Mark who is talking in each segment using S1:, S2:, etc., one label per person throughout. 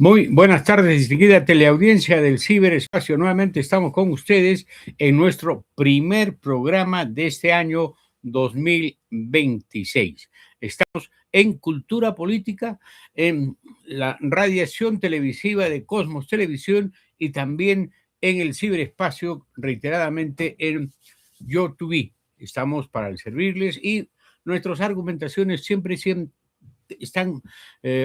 S1: Muy buenas tardes, distinguida teleaudiencia del ciberespacio. Nuevamente estamos con ustedes en nuestro primer programa de este año 2026. Estamos en Cultura Política, en la radiación televisiva de Cosmos Televisión y también en el ciberespacio, reiteradamente en YouTube. Estamos para servirles y nuestras argumentaciones siempre están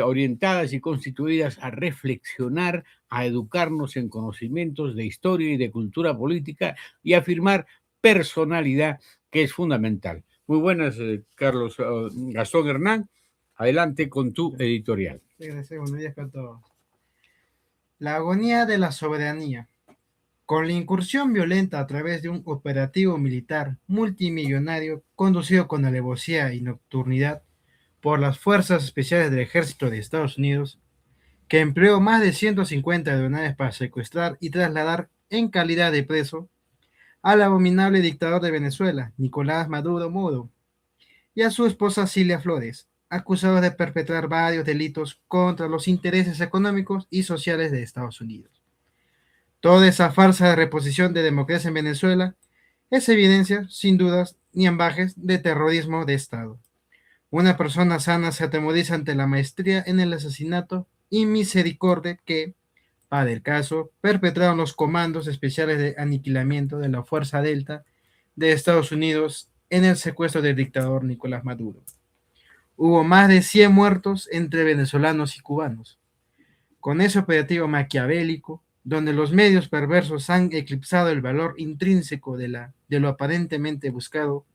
S1: orientadas y constituidas a reflexionar, a educarnos en conocimientos de historia y de cultura política y a afirmar personalidad, que es fundamental. Muy buenas, Carlos Gastón Hernán. Adelante con tu editorial.
S2: Gracias, buenos días a todos. La agonía de la soberanía. Con la incursión violenta a través de un operativo militar multimillonario conducido con alevosía y nocturnidad por las Fuerzas Especiales del Ejército de Estados Unidos, que empleó más de 150 aeronaves para secuestrar y trasladar en calidad de preso al abominable dictador de Venezuela, Nicolás Maduro Moro, y a su esposa Cilia Flores, acusados de perpetrar varios delitos contra los intereses económicos y sociales de Estados Unidos. Toda esa farsa de reposición de democracia en Venezuela es evidencia, sin dudas ni ambajes, de terrorismo de Estado. Una persona sana se atemoriza ante la maestría en el asesinato y misericordia que, para el caso, perpetraron los comandos especiales de aniquilamiento de la Fuerza Delta de Estados Unidos en el secuestro del dictador Nicolás Maduro. Hubo más de 100 muertos entre venezolanos y cubanos. Con ese operativo maquiavélico, donde los medios perversos han eclipsado el valor intrínseco de lo aparentemente buscado,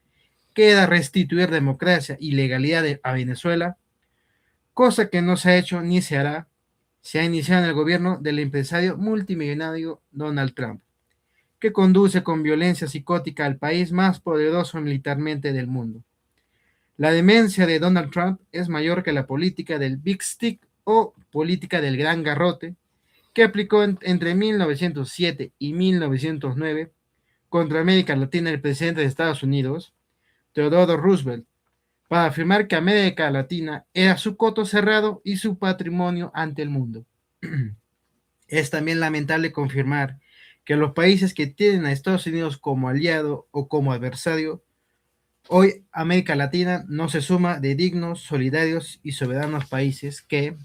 S2: queda restituir democracia y legalidad a Venezuela, cosa que no se ha hecho ni se hará. Se ha iniciado en el gobierno del empresario multimillonario Donald Trump, que conduce con violencia psicótica al país más poderoso militarmente del mundo. La demencia de Donald Trump es mayor que la política del Big Stick o política del gran garrote que aplicó entre 1907 y 1909 contra América Latina el presidente de Estados Unidos, Theodore Roosevelt, para afirmar que América Latina era su coto cerrado y su patrimonio ante el mundo. Es también lamentable confirmar que los países que tienen a Estados Unidos como aliado o como adversario, hoy América Latina no se suma de dignos, solidarios y soberanos países que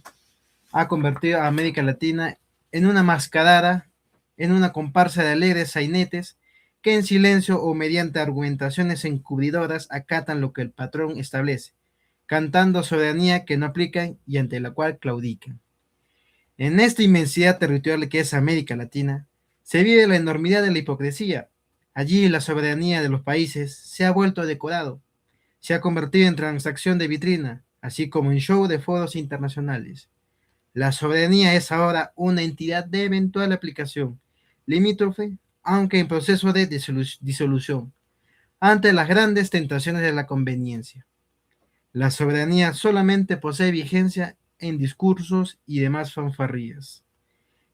S2: ha convertido a América Latina en una mascarada, en una comparsa de alegres sainetes que en silencio o mediante argumentaciones encubridoras acatan lo que el patrón establece, cantando soberanía que no aplican y ante la cual claudican. En esta inmensidad territorial que es América Latina, se vive la enormidad de la hipocresía. Allí la soberanía de los países se ha vuelto decorado, se ha convertido en transacción de vitrina, así como en show de foros internacionales. La soberanía es ahora una entidad de eventual aplicación, limítrofe, aunque en proceso de disolución, ante las grandes tentaciones de la conveniencia. La soberanía solamente posee vigencia en discursos y demás fanfarrías,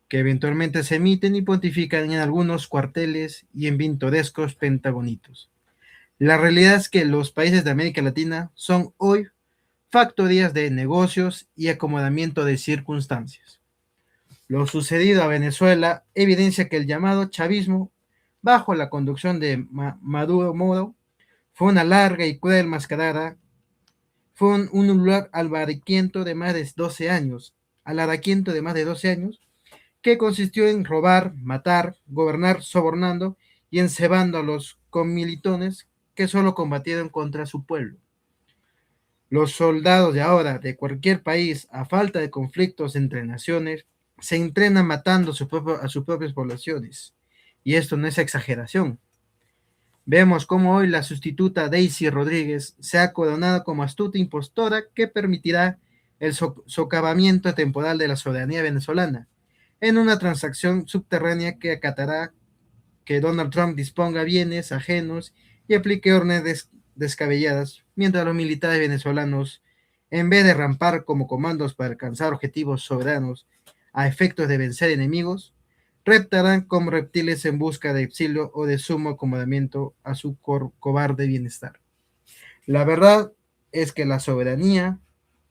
S2: que eventualmente se emiten y pontifican en algunos cuarteles y en pintorescos pentagonitos. La realidad es que los países de América Latina son hoy factorías de negocios y acomodamiento de circunstancias. Lo sucedido a Venezuela evidencia que el llamado chavismo, bajo la conducción de Maduro Moro, fue una larga y cruel mascarada, fue un lugar alaraquiento de más de 12 años, que consistió en robar, matar, gobernar sobornando y encebando a los comilitones que solo combatieron contra su pueblo. Los soldados de ahora, de cualquier país, a falta de conflictos entre naciones, se entrenan matando a sus propias poblaciones. Y esto no es exageración. Vemos cómo hoy la sustituta Daisy Rodríguez se ha coronado como astuta impostora que permitirá el socavamiento temporal de la soberanía venezolana en una transacción subterránea que acatará que Donald Trump disponga bienes ajenos y aplique órdenes descabelladas, mientras los militares venezolanos, en vez de rampar como comandos para alcanzar objetivos soberanos a efectos de vencer enemigos, reptarán como reptiles en busca de auxilio o de sumo acomodamiento a su cobarde bienestar. La verdad es que la soberanía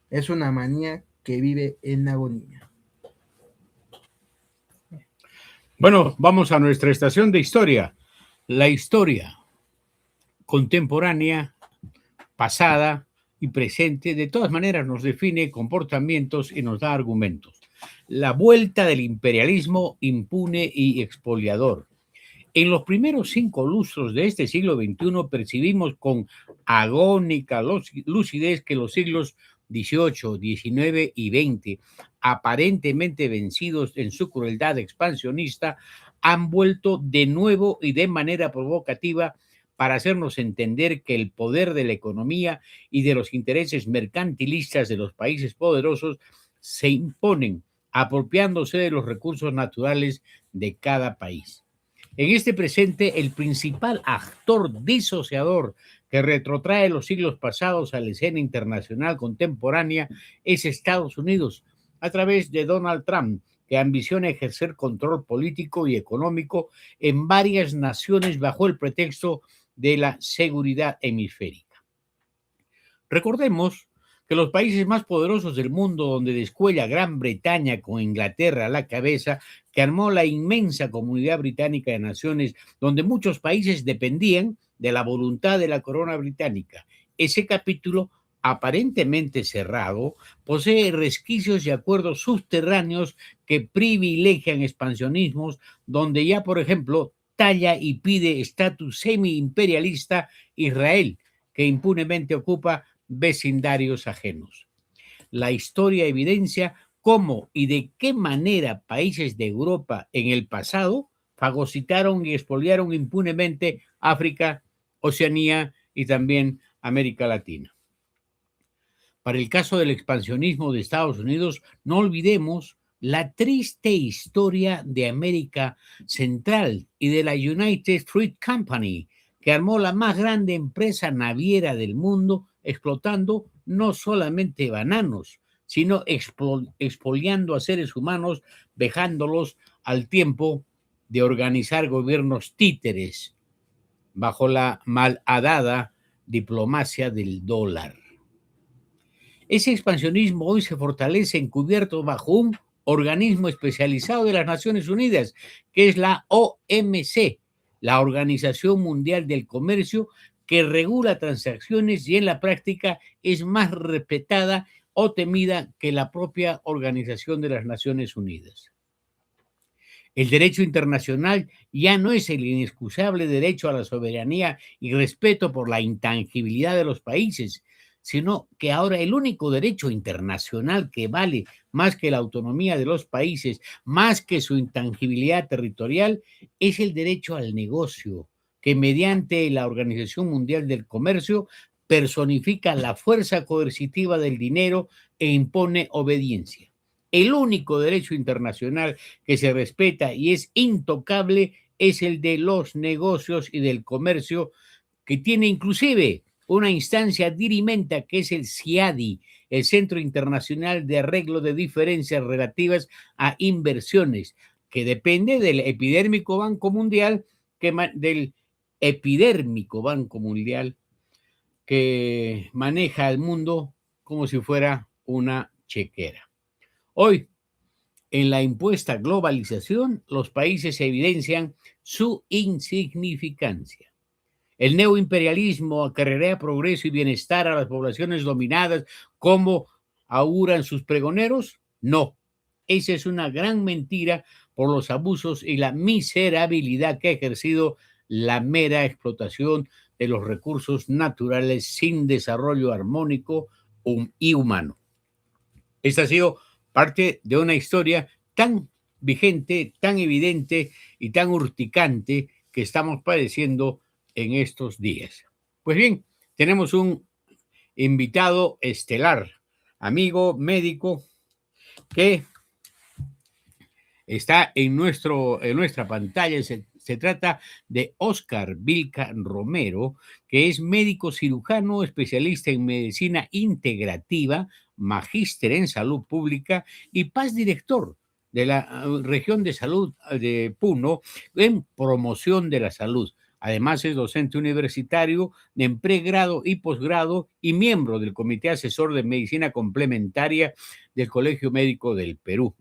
S2: es una manía que vive en agonía.
S1: Bueno, vamos a nuestra estación de historia. La historia contemporánea, pasada y presente, de todas maneras nos define comportamientos y nos da argumentos. La vuelta del imperialismo impune y expoliador. En los primeros 5 lustros de este siglo XXI percibimos con agónica lucidez que los siglos XVIII, XIX y XX, aparentemente vencidos en su crueldad expansionista, han vuelto de nuevo y de manera provocativa para hacernos entender que el poder de la economía y de los intereses mercantilistas de los países poderosos se imponen apropiándose de los recursos naturales de cada país. En este presente, el principal actor disociador que retrotrae los siglos pasados a la escena internacional contemporánea es Estados Unidos, a través de Donald Trump, que ambiciona ejercer control político y económico en varias naciones bajo el pretexto de la seguridad hemisférica. Recordemos que los países más poderosos del mundo, donde descuella Gran Bretaña con Inglaterra a la cabeza, que armó la inmensa comunidad británica de naciones, donde muchos países dependían de la voluntad de la corona británica. Ese capítulo, aparentemente cerrado, posee resquicios y acuerdos subterráneos que privilegian expansionismos, donde ya, por ejemplo, talla y pide estatus semi-imperialista Israel, que impunemente ocupa vecindarios ajenos. La historia evidencia cómo y de qué manera países de Europa en el pasado fagocitaron y expoliaron impunemente África, Oceanía y también América Latina. Para el caso del expansionismo de Estados Unidos, no olvidemos la triste historia de América Central y de la United Fruit Company, que armó la más grande empresa naviera del mundo, explotando no solamente bananos, sino expoliando a seres humanos, dejándolos al tiempo de organizar gobiernos títeres bajo la malhadada diplomacia del dólar. Ese expansionismo hoy se fortalece encubierto bajo un organismo especializado de las Naciones Unidas, que es la OMC, la Organización Mundial del Comercio, que regula transacciones y en la práctica es más respetada o temida que la propia Organización de las Naciones Unidas. El derecho internacional ya no es el inexcusable derecho a la soberanía y respeto por la intangibilidad de los países, sino que ahora el único derecho internacional que vale más que la autonomía de los países, más que su intangibilidad territorial, es el derecho al negocio, que mediante la Organización Mundial del Comercio personifica la fuerza coercitiva del dinero e impone obediencia. El único derecho internacional que se respeta y es intocable es el de los negocios y del comercio, que tiene inclusive una instancia dirimenta que es el CIADI, el Centro Internacional de Arreglo de Diferencias Relativas a Inversiones, que depende del epidérmico Banco Mundial, del epidérmico Banco Mundial, que maneja el mundo como si fuera una chequera. Hoy, en la impuesta globalización, los países evidencian su insignificancia. El neoimperialismo acarrea progreso y bienestar a las poblaciones dominadas, como auguran sus pregoneros. No, esa es una gran mentira por los abusos y la miserabilidad que ha ejercido la mera explotación de los recursos naturales sin desarrollo armónico y humano. Esta ha sido parte de una historia tan vigente, tan evidente y tan urticante que estamos padeciendo en estos días. Pues bien, tenemos un invitado estelar, amigo médico, que está en nuestra pantalla. Se trata de Óscar Vilca Romero, que es médico cirujano, especialista en medicina integrativa, magíster en salud pública y paz director de la región de salud de Puno en promoción de la salud. Además, es docente universitario en pregrado y posgrado y miembro del Comité Asesor de Medicina Complementaria del Colegio Médico del Perú.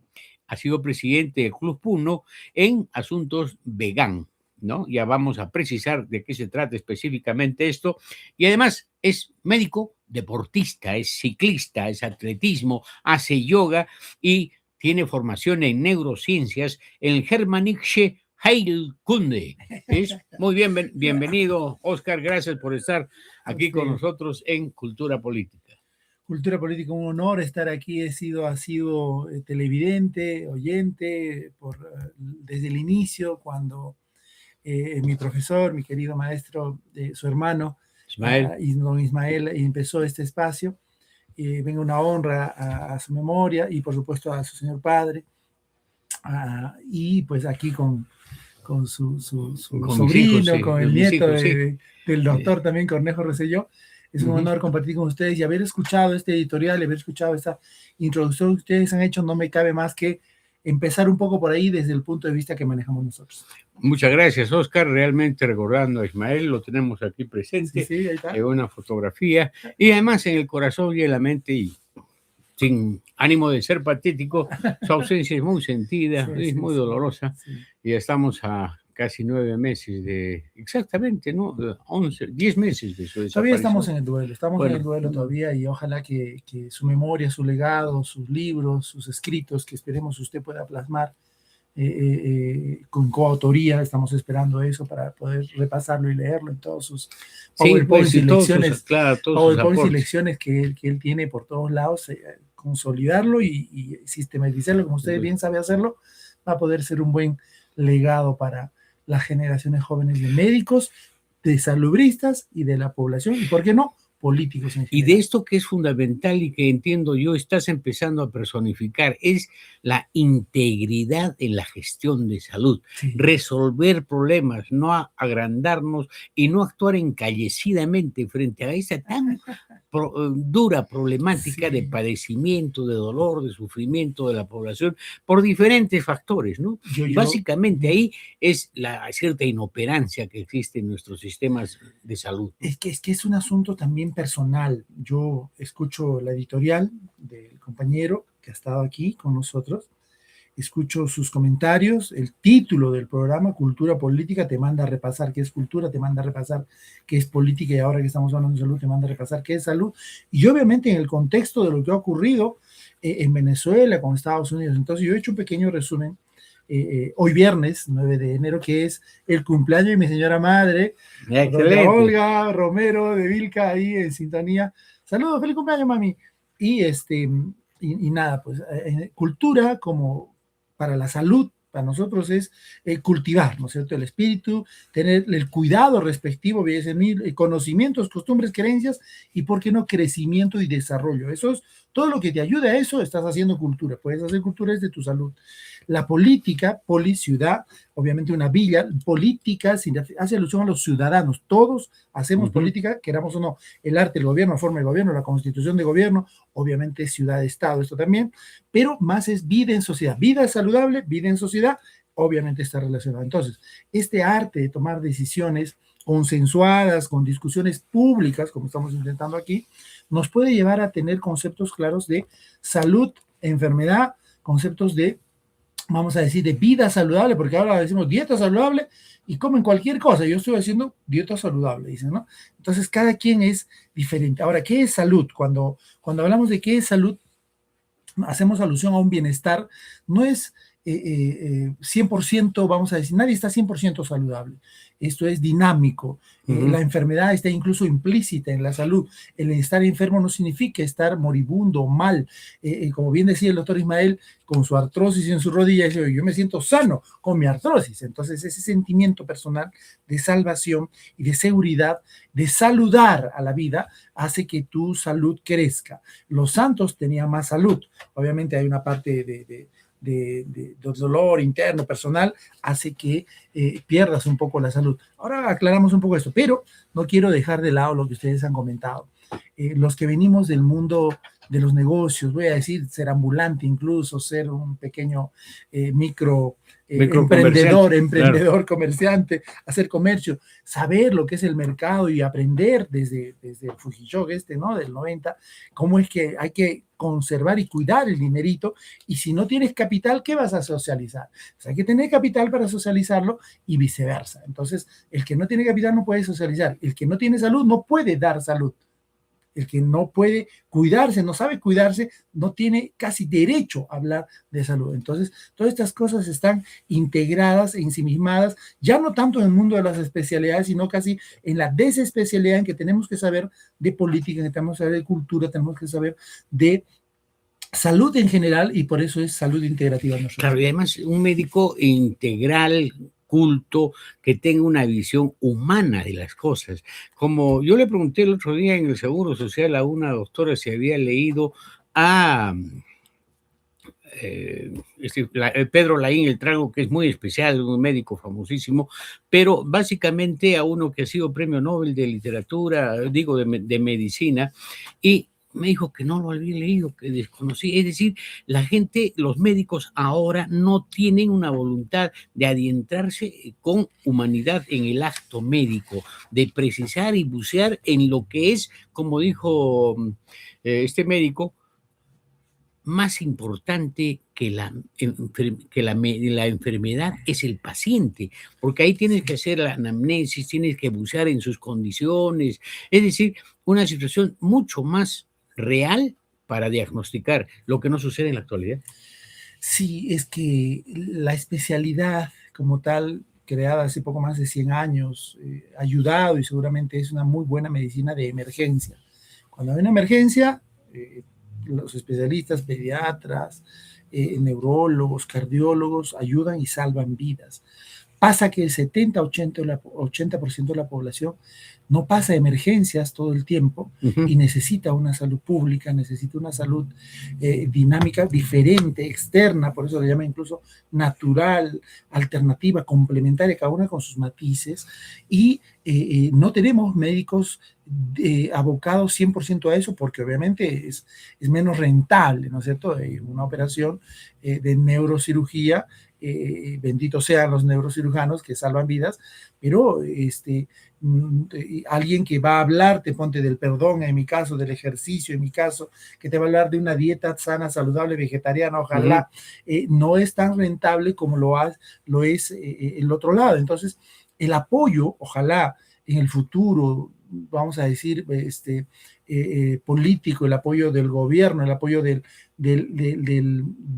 S1: ha sido presidente del Club Puno en asuntos vegan, ¿no? Ya vamos a precisar de qué se trata específicamente esto. Y además es médico, deportista, es ciclista, es atletismo, hace yoga y tiene formación en neurociencias en el Germanische Heilkunde. Es muy bienvenido, Oscar. Gracias por estar aquí con nosotros en Cultura Política.
S3: Cultura Política, un honor estar aquí. Ha sido televidente, oyente, desde el inicio, cuando mi profesor, mi querido maestro, su hermano, don Ismael, empezó este espacio. Venga una honra a su memoria y, por supuesto, a su señor padre. Y pues aquí con su sobrino, hijos, sí, con el nieto hijos, del doctor también, Cornejo Rosselló. Es un honor compartir con ustedes y haber escuchado este editorial, haber escuchado esta introducción que ustedes han hecho. No me cabe más que empezar un poco por ahí desde el punto de vista que manejamos nosotros.
S1: Muchas gracias, Oscar. Realmente recordando a Ismael, lo tenemos aquí presente, sí, ahí está. En una fotografía y además en el corazón y en la mente, y sin ánimo de ser patético, su ausencia es muy sentida, sí, es muy dolorosa, y estamos a casi 9 meses de, exactamente, ¿no? 10 meses de su desaparición.
S3: Todavía estamos en el duelo, en el duelo todavía, y ojalá que su memoria, su legado, sus libros, sus escritos, que esperemos usted pueda plasmar con coautoría, estamos esperando eso para poder repasarlo y leerlo en todos sus PowerPoints y lecciones, PowerPoints y lecciones que él tiene por todos lados, consolidarlo y sistematizarlo, como usted bien sabe hacerlo, va a poder ser un buen legado para las generaciones jóvenes de médicos, de salubristas y de la población, y por qué no, políticos en general.
S1: Y de esto que es fundamental y que entiendo yo estás empezando a personificar es la integridad en la gestión de salud, sí. Resolver problemas, no agrandarnos y no actuar encallecidamente frente a esa tan dura problemática, sí. De padecimiento, de dolor, de sufrimiento de la población por diferentes factores, ¿no? Básicamente ahí es la cierta inoperancia que existe en nuestros sistemas de salud.
S3: Es que es un asunto también personal. Yo escucho la editorial del compañero que ha estado aquí con nosotros, escucho sus comentarios, el título del programa, Cultura Política, te manda a repasar qué es cultura, te manda a repasar qué es política, y ahora que estamos hablando de salud, te manda a repasar qué es salud, y obviamente en el contexto de lo que ha ocurrido en Venezuela con Estados Unidos. Entonces yo he hecho un pequeño resumen hoy viernes 9 de enero, que es el cumpleaños de mi señora madre, Olga Romero de Vilca, ahí en sintonía. Saludos, feliz cumpleaños, mami. Y nada, pues cultura como para la salud, para nosotros es cultivar, ¿no es cierto?, el espíritu, tener el cuidado respectivo, conocimientos, costumbres, creencias, y por qué no, crecimiento y desarrollo. Eso es todo lo que te ayude a eso, estás haciendo cultura. Puedes hacer cultura desde tu salud. La política, ciudad, obviamente una villa, política hace alusión a los ciudadanos. Todos hacemos política, queramos o no. El arte, el gobierno, la forma de gobierno, la constitución de gobierno, obviamente ciudad-estado, esto también, pero más es vida en sociedad. Vida saludable, vida en sociedad, obviamente está relacionado. Entonces, este arte de tomar decisiones consensuadas, con discusiones públicas, como estamos intentando aquí, nos puede llevar a tener conceptos claros de salud, enfermedad, conceptos de, vamos a decir, de vida saludable, porque ahora decimos dieta saludable y comen cualquier cosa. Yo estoy haciendo dieta saludable, dicen, ¿no? Entonces, cada quien es diferente. Ahora, ¿qué es salud? Cuando hablamos de qué es salud, hacemos alusión a un bienestar, no es 100%, vamos a decir, nadie está 100% saludable. Esto es dinámico. La enfermedad está incluso implícita en la salud. El estar enfermo no significa estar moribundo, mal. Como bien decía el doctor Ismael, con su artrosis en su rodilla, dice, yo me siento sano con mi artrosis. Entonces, ese sentimiento personal de salvación y de seguridad, de saludar a la vida, hace que tu salud crezca. Los santos tenían más salud. Obviamente hay una parte de dolor interno, personal, hace que pierdas un poco la salud. Ahora aclaramos un poco esto, pero no quiero dejar de lado lo que ustedes han comentado. Los que venimos del mundo de los negocios, voy a decir, ser ambulante incluso, ser un pequeño micro emprendedor, comerciante, hacer comercio, saber lo que es el mercado y aprender desde el Fujiyok ¿no? Del 90, cómo es que hay que conservar y cuidar el dinerito, y si no tienes capital, ¿qué vas a socializar? O sea, hay que tener capital para socializarlo y viceversa. Entonces, el que no tiene capital no puede socializar, el que no tiene salud no puede dar salud. El que no puede cuidarse, no sabe cuidarse, no tiene casi derecho a hablar de salud. Entonces, todas estas cosas están integradas e ensimismadas, ya no tanto en el mundo de las especialidades, sino casi en la desespecialidad en que tenemos que saber de política, que tenemos que saber de cultura, tenemos que saber de salud en general, y por eso es salud integrativa.
S1: Claro, y además un médico integral, culto, que tenga una visión humana de las cosas. Como yo le pregunté el otro día en el Seguro Social a una doctora si había leído a Pedro Laín el Trago, que es muy especial, un médico famosísimo, pero básicamente a uno que ha sido premio Nobel de literatura, digo de medicina, y me dijo que no lo había leído, que desconocía. Es decir, la gente, los médicos ahora no tienen una voluntad de adentrarse con humanidad en el acto médico, de precisar y bucear en lo que es, como dijo este médico, más importante que la enfermedad es el paciente, porque ahí tienes que hacer la anamnesis, tienes que bucear en sus condiciones, es decir, una situación mucho más real para diagnosticar, lo que no sucede en la actualidad.
S3: Sí, es que la especialidad como tal, creada hace poco más de 100 años, ha ayudado, y seguramente es una muy buena medicina de emergencia. Cuando hay una emergencia, los especialistas, pediatras, neurólogos, cardiólogos ayudan y salvan vidas. Pasa que el 70-80% de la población no pasa emergencias todo el tiempo y necesita una salud pública, necesita una salud dinámica, diferente, externa, por eso le llaman incluso natural, alternativa, complementaria, cada una con sus matices, y no tenemos médicos abocados 100% a eso, porque obviamente es menos rentable, ¿no es cierto? Una operación de neurocirugía, benditos sean los neurocirujanos que salvan vidas, pero alguien que va a hablarte, ponte del perdón, en mi caso, del ejercicio, en mi caso, que te va a hablar de una dieta sana, saludable, vegetariana, ojalá, no es tan rentable como lo es el otro lado. Entonces, el apoyo, ojalá en el futuro, vamos a decir, político, el apoyo del gobierno, el apoyo del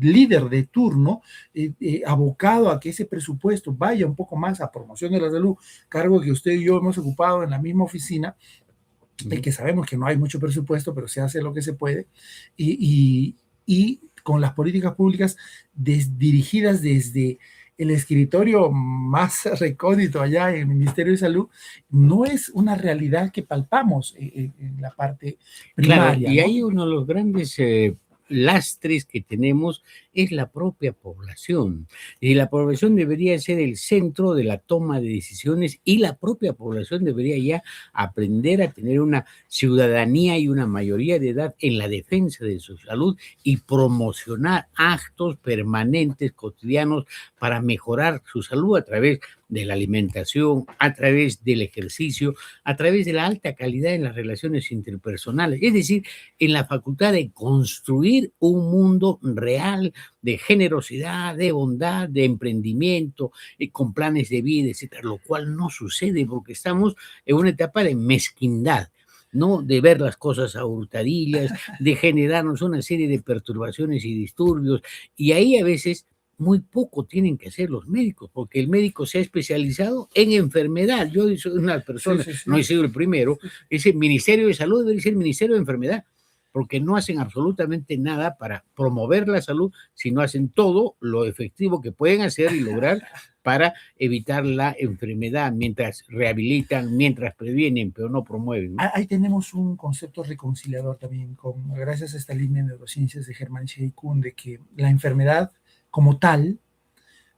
S3: líder de turno, abocado a que ese presupuesto vaya un poco más a promoción de la salud, cargo que usted y yo hemos ocupado en la misma oficina, que sabemos que no hay mucho presupuesto, pero se hace lo que se puede, y con las políticas públicas dirigidas desde el escritorio más recóndito allá en el Ministerio de Salud, no es una realidad que palpamos en la parte primaria.
S1: Claro, y ¿no? Ahí uno de los grandes lastres que tenemos es la propia población. Y la población debería ser el centro de la toma de decisiones, y la propia población debería ya aprender a tener una ciudadanía y una mayoría de edad en la defensa de su salud y promocionar actos permanentes, cotidianos, para mejorar su salud a través de la alimentación, a través del ejercicio, a través de la alta calidad en las relaciones interpersonales, es decir, en la facultad de construir un mundo real de generosidad, de bondad, de emprendimiento, con planes de vida, etcétera, lo cual no sucede porque estamos en una etapa de mezquindad, ¿no? De ver las cosas a hurtadillas, de generarnos una serie de perturbaciones y disturbios, y ahí a veces muy poco tienen que hacer los médicos, porque el médico se ha especializado en enfermedad. Yo soy una persona, no he sido el primero, ese Ministerio de Salud debe ser Ministerio de Enfermedad, porque no hacen absolutamente nada para promover la salud, sino hacen todo lo efectivo que pueden hacer y lograr para evitar la enfermedad, mientras rehabilitan, mientras previenen, pero no promueven, ¿no?
S3: Ahí tenemos un concepto reconciliador también, gracias a esta línea de neurociencias de Germán Shihikun, de que la enfermedad como tal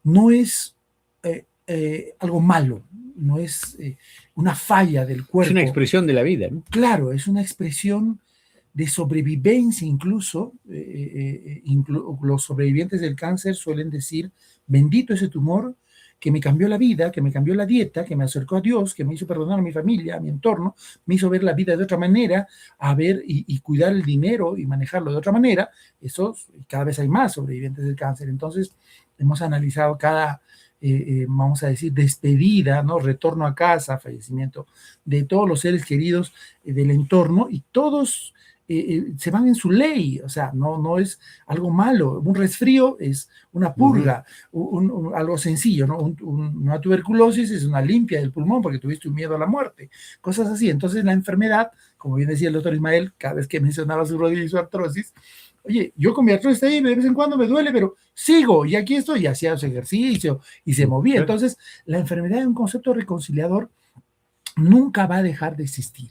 S3: no es algo malo, no es una falla del cuerpo.
S1: Es una expresión de la vida, ¿no?
S3: Claro, es una expresión de sobrevivencia incluso, los sobrevivientes del cáncer suelen decir, bendito ese tumor que me cambió la vida, que me cambió la dieta, que me acercó a Dios, que me hizo perdonar a mi familia, a mi entorno, me hizo ver la vida de otra manera, a ver y cuidar el dinero y manejarlo de otra manera. Eso, cada vez hay más sobrevivientes del cáncer. Entonces, hemos analizado cada, vamos a decir, despedida, ¿no? Retorno a casa, fallecimiento de todos los seres queridos del entorno, y todos se van en su ley. O sea, no es algo malo. Un resfrío es una purga, algo sencillo, ¿no? Una tuberculosis es una limpia del pulmón porque tuviste un miedo a la muerte, cosas así. Entonces la enfermedad, como bien decía el doctor Ismael, cada vez que mencionaba su rodilla y su artrosis, oye, yo con mi artrosis ahí de vez en cuando me duele, pero sigo, y aquí estoy, y hacía su ejercicio, y se movía. Entonces, la enfermedad es un concepto reconciliador, nunca va a dejar de existir.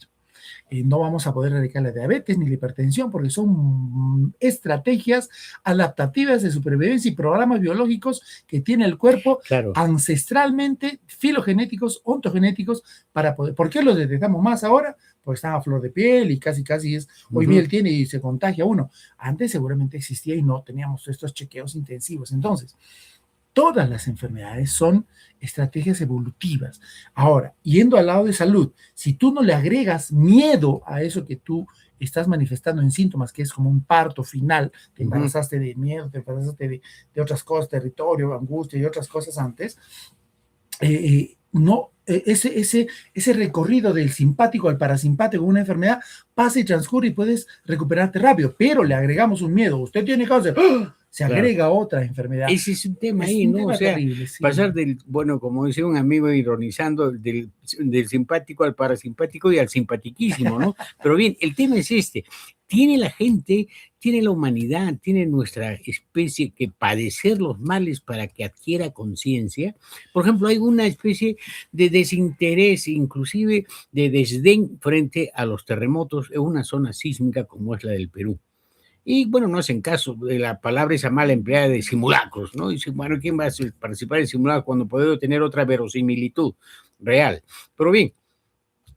S3: No vamos a poder erradicar la diabetes ni la hipertensión porque son estrategias adaptativas de supervivencia y programas biológicos que tiene el cuerpo ancestralmente, filogenéticos, ontogenéticos, para poder. ¿Por qué los detectamos más ahora? Porque están a flor de piel y casi es, hoy miel tiene y se contagia uno. Antes seguramente existía y no teníamos estos chequeos intensivos. Entonces, todas las enfermedades son estrategias evolutivas. Ahora, yendo al lado de salud, si tú no le agregas miedo a eso que tú estás manifestando en síntomas, que es como un parto final, te embarazaste de miedo, te embarazaste de otras cosas, territorio, angustia y otras cosas antes, ese recorrido del simpático al parasimpático, una enfermedad, pasa y transcurre y puedes recuperarte rápido, pero le agregamos un miedo. Usted tiene cáncer, ¡oh! Se agrega otra enfermedad.
S1: Ese es un tema ahí, ¿no? O sea, terrible, sí. Pasar del, bueno, como decía un amigo ironizando, del simpático al parasimpático y al simpatiquísimo, ¿no? Pero bien, el tema es este. Tiene la gente, tiene la humanidad, tiene nuestra especie que padecer los males para que adquiera conciencia. Por ejemplo, hay una especie de desinterés, inclusive de desdén frente a los terremotos en una zona sísmica como es la del Perú. Y bueno, no hacen caso de la palabra esa mala empleada de simulacros, ¿no? Dice, bueno, ¿quién va a participar en simulacros cuando puede tener otra verosimilitud real? Pero bien,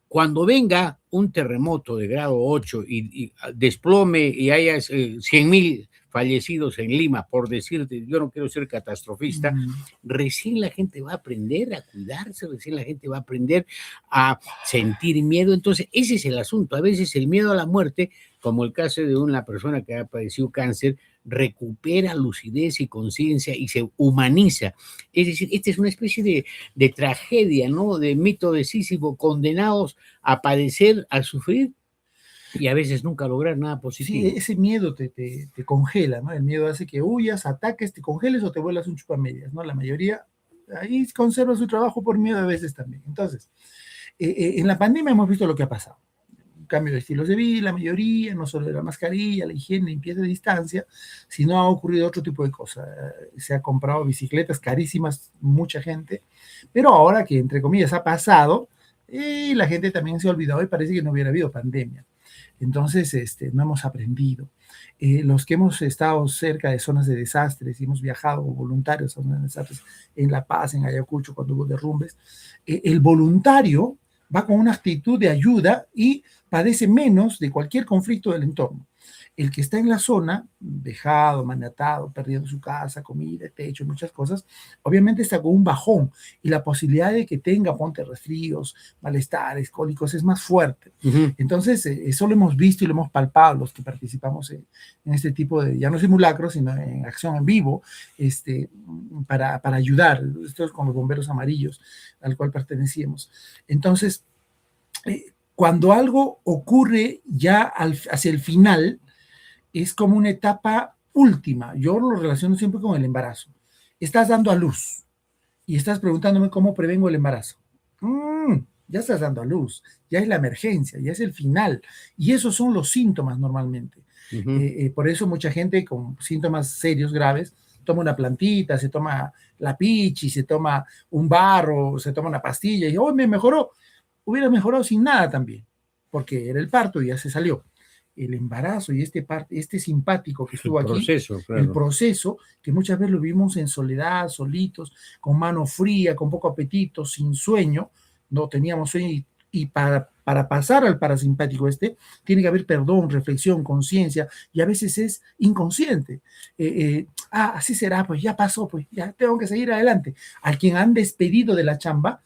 S1: cuando venga un terremoto de grado 8 y desplome y haya 100,000 fallecidos en Lima, por decirte, yo no quiero ser catastrofista, recién la gente va a aprender a cuidarse, recién la gente va a aprender a sentir miedo. Entonces, ese es el asunto. A veces el miedo a la muerte, como el caso de una persona que ha padecido cáncer, recupera lucidez y conciencia y se humaniza. Es decir, esta es una especie de tragedia, ¿no? De mito de Sísifo, condenados a padecer, a sufrir y a veces nunca lograr nada positivo.
S3: Sí, ese miedo te congela, ¿no? El miedo hace que huyas, ataques, te congeles o te vuelas un chupamedias, ¿no? La mayoría ahí conserva su trabajo por miedo a veces también. Entonces, en la pandemia hemos visto lo que ha pasado. Cambio de estilos de vida, la mayoría, no solo de la mascarilla, la higiene, limpieza de distancia, sino ha ocurrido otro tipo de cosas. Se ha comprado bicicletas carísimas, mucha gente, pero ahora que, entre comillas, ha pasado, la gente también se ha olvidado y parece que no hubiera habido pandemia. Entonces, no hemos aprendido. Los que hemos estado cerca de zonas de desastres y hemos viajado voluntarios a zonas de desastres en La Paz, en Ayacucho, cuando hubo derrumbes, el voluntario va con una actitud de ayuda y padece menos de cualquier conflicto del entorno. El que está en la zona, dejado, maniatado, perdiendo su casa, comida, techo, muchas cosas, obviamente está con un bajón y la posibilidad de que tenga, ponte, resfríos, malestares, cólicos, es más fuerte. Entonces, eso lo hemos visto y lo hemos palpado los que participamos en este tipo de, ya no simulacros, sino en acción en vivo, para ayudar. Esto es con los bomberos amarillos al cual pertenecíamos. Entonces, cuando algo ocurre ya hacia el final, es como una etapa última. Yo lo relaciono siempre con el embarazo. Estás dando a luz y estás preguntándome cómo prevengo el embarazo. Ya estás dando a luz, ya es la emergencia, ya es el final. Y esos son los síntomas normalmente. Por eso mucha gente con síntomas serios, graves, toma una plantita, se toma la pichi, se toma un barro, se toma una pastilla y, me mejoró. Hubiera mejorado sin nada también, porque era el parto y ya se salió. El embarazo y este simpático que estuvo aquí, el proceso, que muchas veces lo vivimos en soledad, solitos, con mano fría, con poco apetito, sin sueño, no teníamos sueño y para para pasar al parasimpático tiene que haber perdón, reflexión, conciencia, y a veces es inconsciente. Así será, pues ya pasó, pues ya tengo que seguir adelante. Al quien han despedido de la chamba,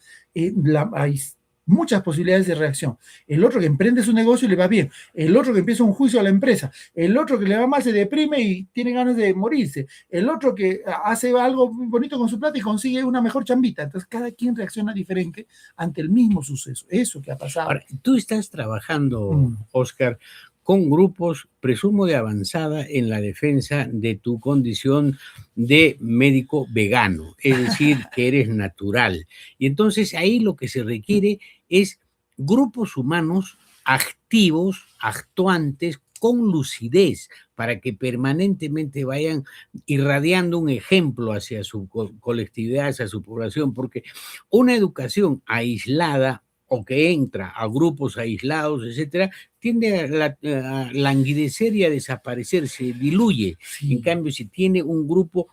S3: hay muchas posibilidades de reacción. El otro que emprende su negocio y le va bien, el otro que empieza un juicio a la empresa, el otro que le va mal se deprime y tiene ganas de morirse, el otro que hace algo bonito con su plata y consigue una mejor chambita. Entonces cada quien reacciona diferente ante el mismo suceso. Eso que ha pasado.
S1: Ahora, tú estás trabajando, Oscar, con grupos, presumo, de avanzada en la defensa de tu condición de médico vegano, es decir, que eres natural. Y entonces ahí lo que se requiere es grupos humanos activos, actuantes, con lucidez, para que permanentemente vayan irradiando un ejemplo hacia su colectividad, hacia su población, porque una educación aislada o que entra a grupos aislados, etcétera, tiende a languidecer y a desaparecer, se diluye.
S3: Sí.
S1: En cambio, si tiene un grupo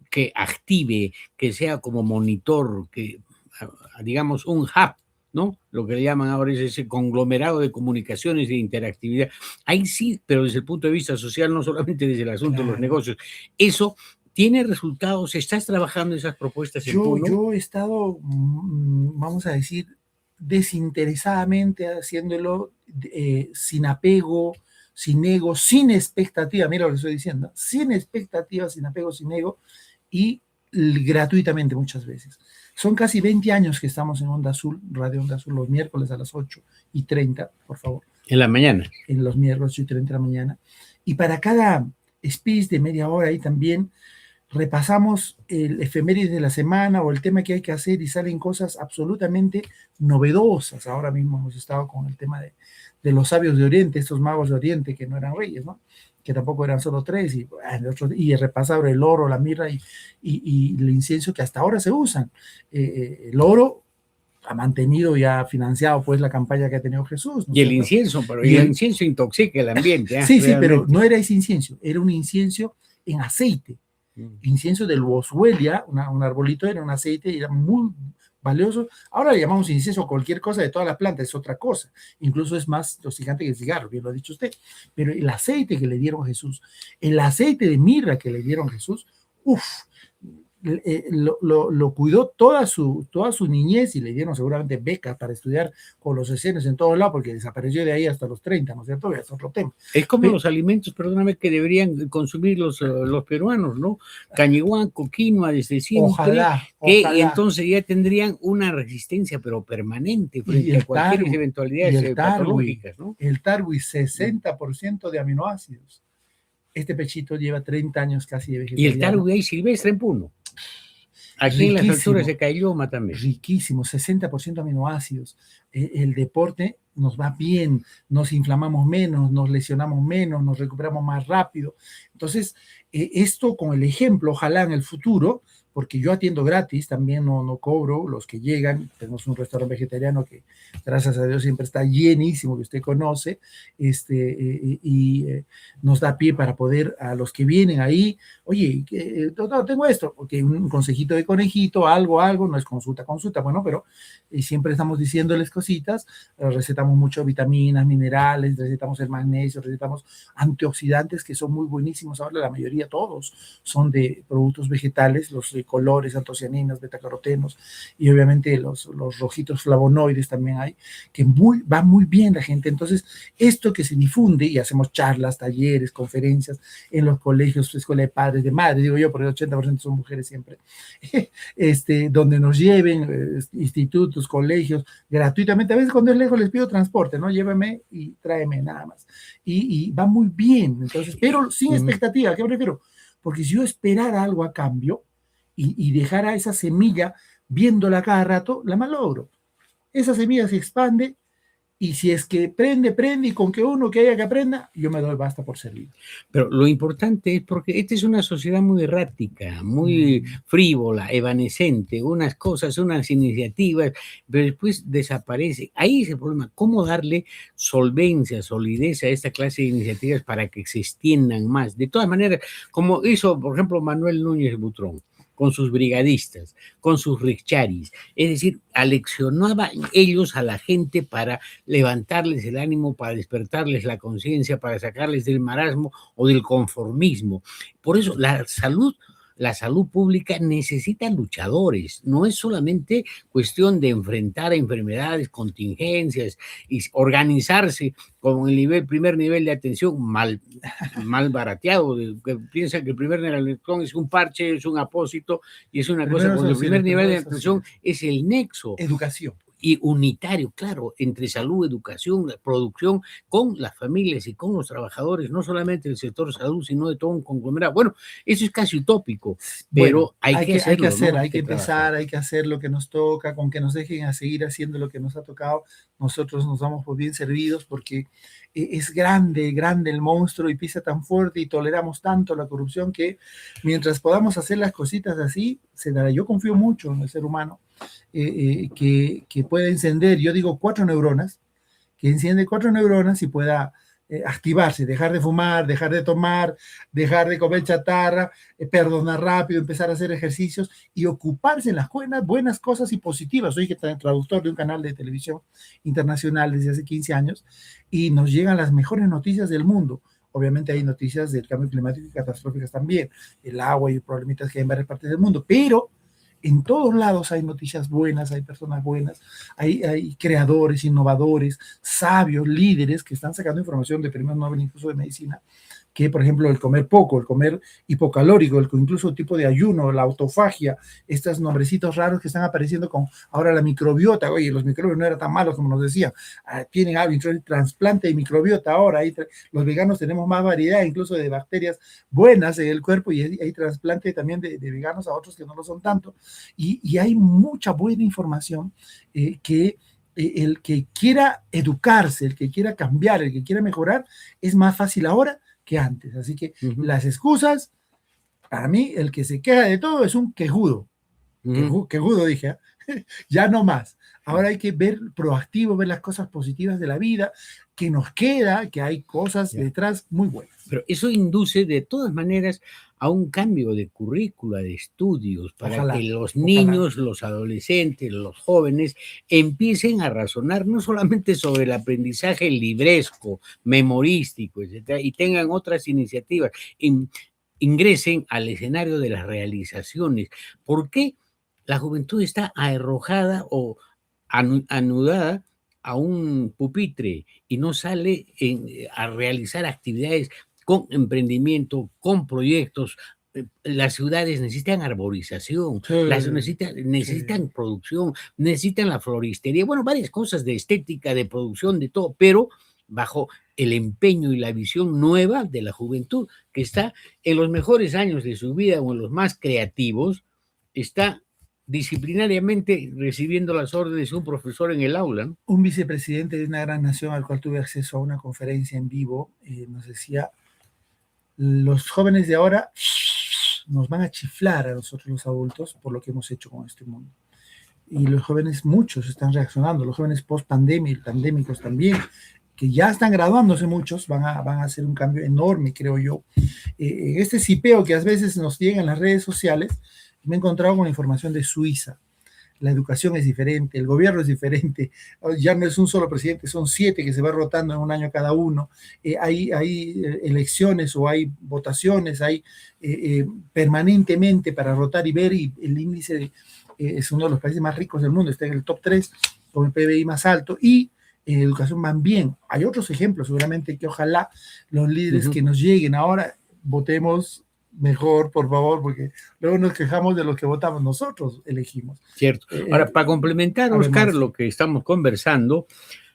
S1: que active, que sea como monitor, que digamos un hub, ¿no? Lo que le llaman ahora es ese conglomerado de comunicaciones y de interactividad. Ahí sí, pero desde el punto de vista social, no solamente desde el asunto de los negocios. Eso tiene resultados. ¿Estás trabajando esas propuestas en Puno?
S3: Yo he estado, vamos a decir, desinteresadamente haciéndolo, sin apego, sin ego, sin expectativa, mira lo que estoy diciendo, sin expectativa, sin apego, sin ego, y gratuitamente muchas veces. Son casi 20 años que estamos en Onda Azul, Radio Onda Azul, los miércoles a las 8:30, por favor.
S1: En la mañana.
S3: En los miércoles 8:30 de la mañana. Y para cada speech de media hora ahí también repasamos el efeméride de la semana o el tema que hay que hacer y salen cosas absolutamente novedosas. Ahora mismo hemos estado con el tema de los sabios de Oriente, estos magos de Oriente que no eran reyes, ¿no? Que tampoco eran solo 3, y repasar el oro, la mirra y el incienso que hasta ahora se usan. El oro ha mantenido y ha financiado pues la campaña que ha tenido Jesús, ¿no?
S1: Y el incienso, pero el incienso intoxica el ambiente.
S3: Sí, pero no era ese incienso, era un incienso en aceite. Incienso del boswellia, un arbolito, era un aceite y era muy valioso. Ahora le llamamos incienso a cualquier cosa de todas las plantas, es otra cosa. Incluso es más toxicante que el cigarro, bien lo ha dicho usted. Pero el aceite que le dieron a Jesús, el aceite de mirra que le dieron a Jesús, lo cuidó toda su niñez y le dieron seguramente becas para estudiar con los esenios en todos lados, porque desapareció de ahí hasta los 30, ¿no es cierto? Es otro tema.
S1: Es como los alimentos, perdóname, que deberían consumir los peruanos, ¿no? Cañiguanco, quinoa, desde siempre,
S3: ojalá.
S1: Entonces ya tendrían una resistencia, pero permanente, frente a cualquier eventualidad patológicas, ¿no?
S3: El tarwi, 60% de aminoácidos. Este pechito lleva 30 años casi de vegetariano.
S1: Y el tarwi ahí silvestre en Puno. Aquí riquísimo, en las alturas de Caylloma también.
S3: Riquísimo, 60% aminoácidos. El deporte nos va bien, nos inflamamos menos, nos lesionamos menos, nos recuperamos más rápido. Entonces, esto con el ejemplo, ojalá en el futuro, porque yo atiendo gratis, también no cobro los que llegan. Tenemos un restaurante vegetariano que, gracias a Dios, siempre está llenísimo, que usted conoce, y nos da pie para poder, a los que vienen ahí, oye, doctor, tengo esto, porque un consejito de conejito, algo, no es consulta, bueno, pero siempre estamos diciéndoles cositas, recetamos mucho vitaminas, minerales, recetamos el magnesio, recetamos antioxidantes que son muy buenísimos. Ahora la mayoría, todos, son de productos vegetales, los colores, antocianinas, betacarotenos, y obviamente los rojitos flavonoides también hay, que va muy bien la gente. Entonces, esto que se difunde, y hacemos charlas, talleres, conferencias en los colegios, escuela de padres, de madres, digo yo, porque el 80% son mujeres siempre, donde nos lleven, institutos, colegios, gratuitamente. A veces cuando es lejos les pido transporte, ¿no? Llévame y tráeme, nada más. Y va muy bien, entonces, pero sin expectativa. ¿A qué me refiero? Porque si yo esperara algo a cambio y dejara esa semilla viéndola cada rato, la malogro. Esa semilla se expande, y si es que prende, y con que uno que haya que aprenda, yo me doy basta por servir.
S1: Pero lo importante es porque esta es una sociedad muy errática, muy frívola, evanescente, unas cosas, unas iniciativas, pero después desaparece. Ahí es el problema, cómo darle solvencia, solidez a esta clase de iniciativas para que se extiendan más. De todas maneras, como hizo, por ejemplo, Manuel Núñez Butrón, con sus brigadistas, con sus ricksharis. Es decir, aleccionaban ellos a la gente para levantarles el ánimo, para despertarles la conciencia, para sacarles del marasmo o del conformismo. Por eso la salud pública necesita luchadores, no es solamente cuestión de enfrentar enfermedades, contingencias y organizarse con el primer nivel de atención mal barateado, que piensan que el primer nivel de atención es un parche, es un apósito y es una cosa, cuando el primer nivel de atención es el nexo.
S3: Educación.
S1: Y unitario, claro, entre salud, educación, producción, con las familias y con los trabajadores, no solamente del sector salud, sino de todo un conglomerado. Bueno, eso es casi utópico, pero hay que hacerlo, ¿no?
S3: Hay que empezar, hay que hacer lo que nos toca, con que nos dejen a seguir haciendo lo que nos ha tocado. Nosotros nos damos por bien servidos porque es grande el monstruo y pisa tan fuerte y toleramos tanto la corrupción que mientras podamos hacer las cositas así, se dará. Yo confío mucho en el ser humano. Que puede encender, yo digo 4 neuronas, que enciende 4 neuronas y pueda activarse, dejar de fumar, dejar de tomar, dejar de comer chatarra, perdonar rápido, empezar a hacer ejercicios y ocuparse en las buenas cosas y positivas. Soy traductor de un canal de televisión internacional desde hace 15 años y nos llegan las mejores noticias del mundo. Obviamente hay noticias del cambio climático y catastróficas también, el agua y problemitas que hay en varias partes del mundo, pero en todos lados hay noticias buenas, hay personas buenas, hay creadores, innovadores, sabios, líderes que están sacando información de premios Nobel, incluso de medicina, que por ejemplo el comer poco, el comer hipocalórico, incluso tipo de ayuno, la autofagia, estos nombrecitos raros que están apareciendo con ahora la microbiota. Oye, los microbios no eran tan malos como nos decían, tienen algo, trasplante de microbiota ahora, los veganos tenemos más variedad incluso de bacterias buenas en el cuerpo y hay trasplante también de veganos a otros que no lo son tanto, y hay mucha buena información que el que quiera educarse, el que quiera cambiar, el que quiera mejorar, es más fácil ahora que antes. Así que las excusas, para mí, el que se queja de todo es un quejudo. Quejudo, dije, ya no más. Ahora hay que ver proactivo, ver las cosas positivas de la vida, que nos queda, que hay cosas detrás muy buenas.
S1: Pero eso induce de todas maneras a un cambio de currícula, de estudios, para que los niños, los adolescentes, los jóvenes empiecen a razonar no solamente sobre el aprendizaje libresco, memorístico, etcétera, y tengan otras iniciativas, ingresen al escenario de las realizaciones. ¿Por qué la juventud está arrojada o anudada a un pupitre y no sale a realizar actividades con emprendimiento, con proyectos? Las ciudades necesitan arborización, necesitan producción, necesitan la floristería, bueno, varias cosas de estética, de producción, de todo, pero bajo el empeño y la visión nueva de la juventud, que está en los mejores años de su vida o en los más creativos, está disciplinariamente recibiendo las órdenes de un profesor en el aula, ¿no?
S3: Un vicepresidente de una gran nación al cual tuve acceso a una conferencia en vivo nos decía: los jóvenes de ahora nos van a chiflar a nosotros los adultos por lo que hemos hecho con este mundo. Y los jóvenes, muchos están reaccionando, los jóvenes post-pandemia, pandémicos también, que ya están graduándose muchos, van a hacer un cambio enorme, creo yo. Este cipeo que a veces nos llega en las redes sociales, me he encontrado con información de Suiza. La educación es diferente, el gobierno es diferente, ya no es un solo presidente, son 7 que se va rotando en un año cada uno, hay elecciones o hay votaciones, hay permanentemente para rotar y ver, y el índice es uno de los países más ricos del mundo, está en el top 3, con el PBI más alto, y en educación van bien. Hay otros ejemplos, seguramente, que ojalá los líderes que nos lleguen ahora votemos mejor, por favor, porque luego nos quejamos de los que votamos nosotros, elegimos.
S1: Cierto. Ahora, para complementar, Oscar, lo que estamos conversando,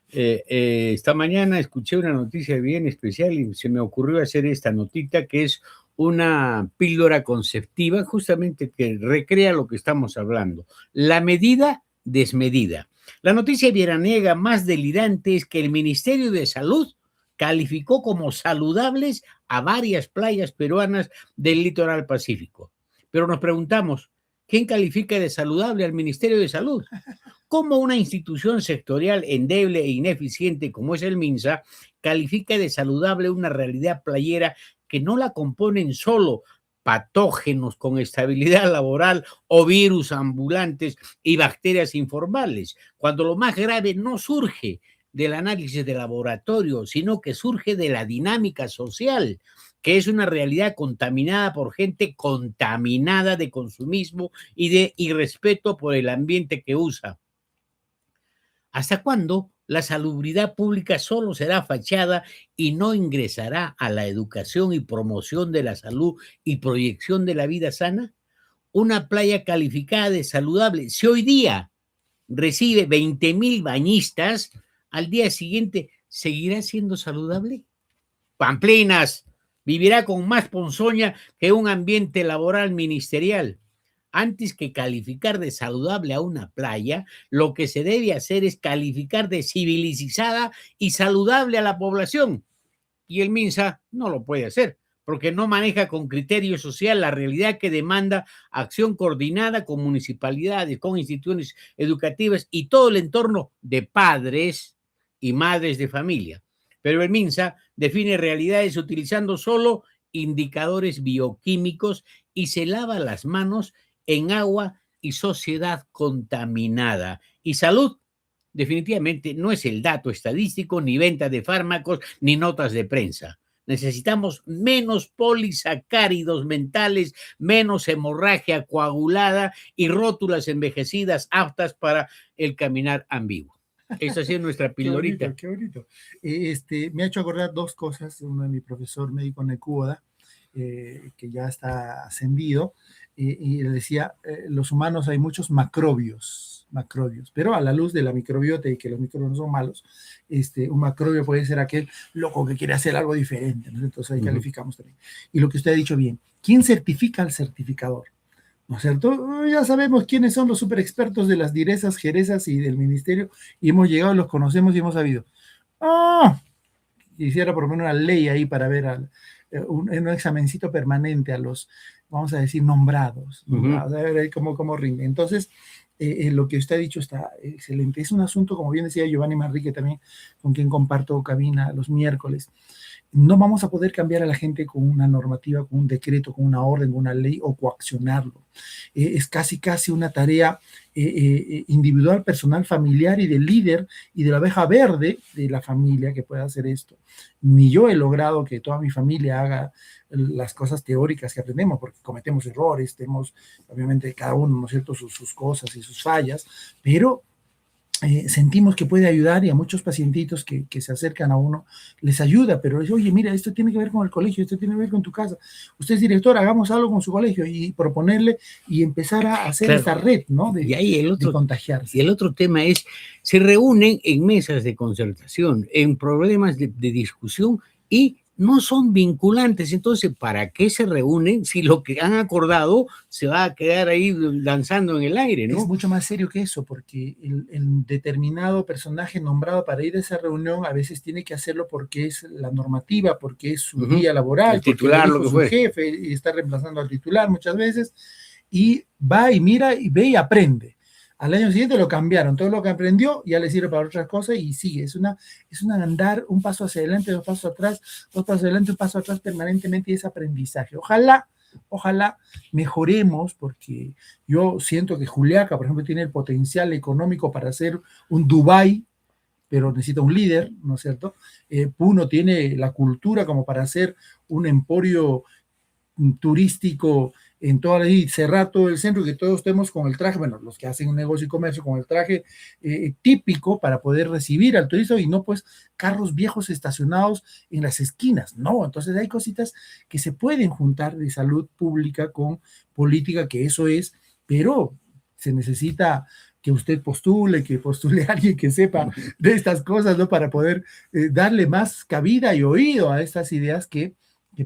S1: esta mañana escuché una noticia bien especial y se me ocurrió hacer esta notita, que es una píldora conceptiva, justamente que recrea lo que estamos hablando. La medida desmedida. La noticia veraniega más delirante es que el Ministerio de Salud calificó como saludables a varias playas peruanas del litoral pacífico. Pero nos preguntamos, ¿quién califica de saludable al Ministerio de Salud? ¿Cómo una institución sectorial endeble e ineficiente como es el MINSA califica de saludable una realidad playera que no la componen solo patógenos con estabilidad laboral o virus ambulantes y bacterias informales, cuando lo más grave no surge del análisis de laboratorio, sino que surge de la dinámica social, que es una realidad contaminada por gente contaminada de consumismo y de irrespeto por el ambiente que usa. ¿Hasta cuándo la salubridad pública solo será fachada y no ingresará a la educación y promoción de la salud y proyección de la vida sana? Una playa calificada de saludable, si hoy día recibe 20,000 bañistas, al día siguiente, ¿seguirá siendo saludable? Pamplinas, vivirá con más ponzoña que un ambiente laboral ministerial. Antes que calificar de saludable a una playa, lo que se debe hacer es calificar de civilizada y saludable a la población. Y el MINSA no lo puede hacer, porque no maneja con criterio social la realidad que demanda acción coordinada con municipalidades, con instituciones educativas y todo el entorno de padres y madres de familia. Pero el MINSA define realidades utilizando solo indicadores bioquímicos y se lava las manos en agua y sociedad contaminada. Y salud, definitivamente, no es el dato estadístico, ni venta de fármacos, ni notas de prensa. Necesitamos menos polisacáridos mentales, menos hemorragia coagulada y rótulas envejecidas aptas para el caminar ambiguo. Esa sí es nuestra pildorita.
S3: Qué bonito. Me ha hecho acordar dos cosas. Uno de mi profesor médico Necuoda, que ya está ascendido, y le decía, los humanos hay muchos macrobios, pero a la luz de la microbiota y que los microbios no son malos, un macrobio puede ser aquel loco que quiere hacer algo diferente, ¿no? Entonces ahí calificamos también. Y lo que usted ha dicho bien, ¿quién certifica al certificador? ¿No es cierto? Ya sabemos quiénes son los super expertos de las direzas, jerezas y del ministerio, y hemos llegado, los conocemos y hemos sabido. Quisiera por lo menos una ley ahí para ver un examencito permanente a los, vamos a decir, nombrados, a ver cómo rinde. Entonces, lo que usted ha dicho está excelente. Es un asunto, como bien decía Giovanni Manrique también, con quien comparto cabina los miércoles. No vamos a poder cambiar a la gente con una normativa, con un decreto, con una orden, con una ley o coaccionarlo. Es casi una tarea individual, personal, familiar y del líder y de la abeja verde de la familia que pueda hacer esto. Ni yo he logrado que toda mi familia haga las cosas teóricas que aprendemos, porque cometemos errores, tenemos obviamente cada uno, ¿no es cierto?, sus cosas y sus fallas, pero sentimos que puede ayudar y a muchos pacientitos que se acercan a uno les ayuda, pero dice, oye, mira, esto tiene que ver con el colegio, esto tiene que ver con tu casa. Usted es director, hagamos algo con su colegio y proponerle y empezar a hacer esta red, ¿no? De contagiarse.
S1: Y el otro tema es, se reúnen en mesas de concertación, en problemas de discusión y no son vinculantes. Entonces, ¿para qué se reúnen si lo que han acordado se va a quedar ahí lanzando en el aire, ¿no?
S3: Es mucho más serio que eso, porque el determinado personaje nombrado para ir a esa reunión a veces tiene que hacerlo porque es la normativa, porque es su día laboral,
S1: el titular,
S3: porque lo dijo su jefe y está reemplazando al titular muchas veces, y va y mira y ve y aprende. Al año siguiente lo cambiaron, todo lo que aprendió ya le sirve para otras cosas y sigue. Es una andar un paso hacia adelante, dos pasos atrás, dos pasos adelante, un paso atrás permanentemente y es aprendizaje. Ojalá mejoremos, porque yo siento que Juliaca, por ejemplo, tiene el potencial económico para hacer un Dubái, pero necesita un líder, ¿no es cierto? Puno tiene la cultura como para hacer un emporio turístico en toda la y cerrar todo el centro, que todos estemos con el traje, bueno, los que hacen un negocio y comercio con el traje típico para poder recibir al turista y no pues carros viejos estacionados en las esquinas, no, entonces hay cositas que se pueden juntar de salud pública con política, que eso es, pero se necesita que usted que postule a alguien que sepa de estas cosas, ¿no? Para poder darle más cabida y oído a estas ideas que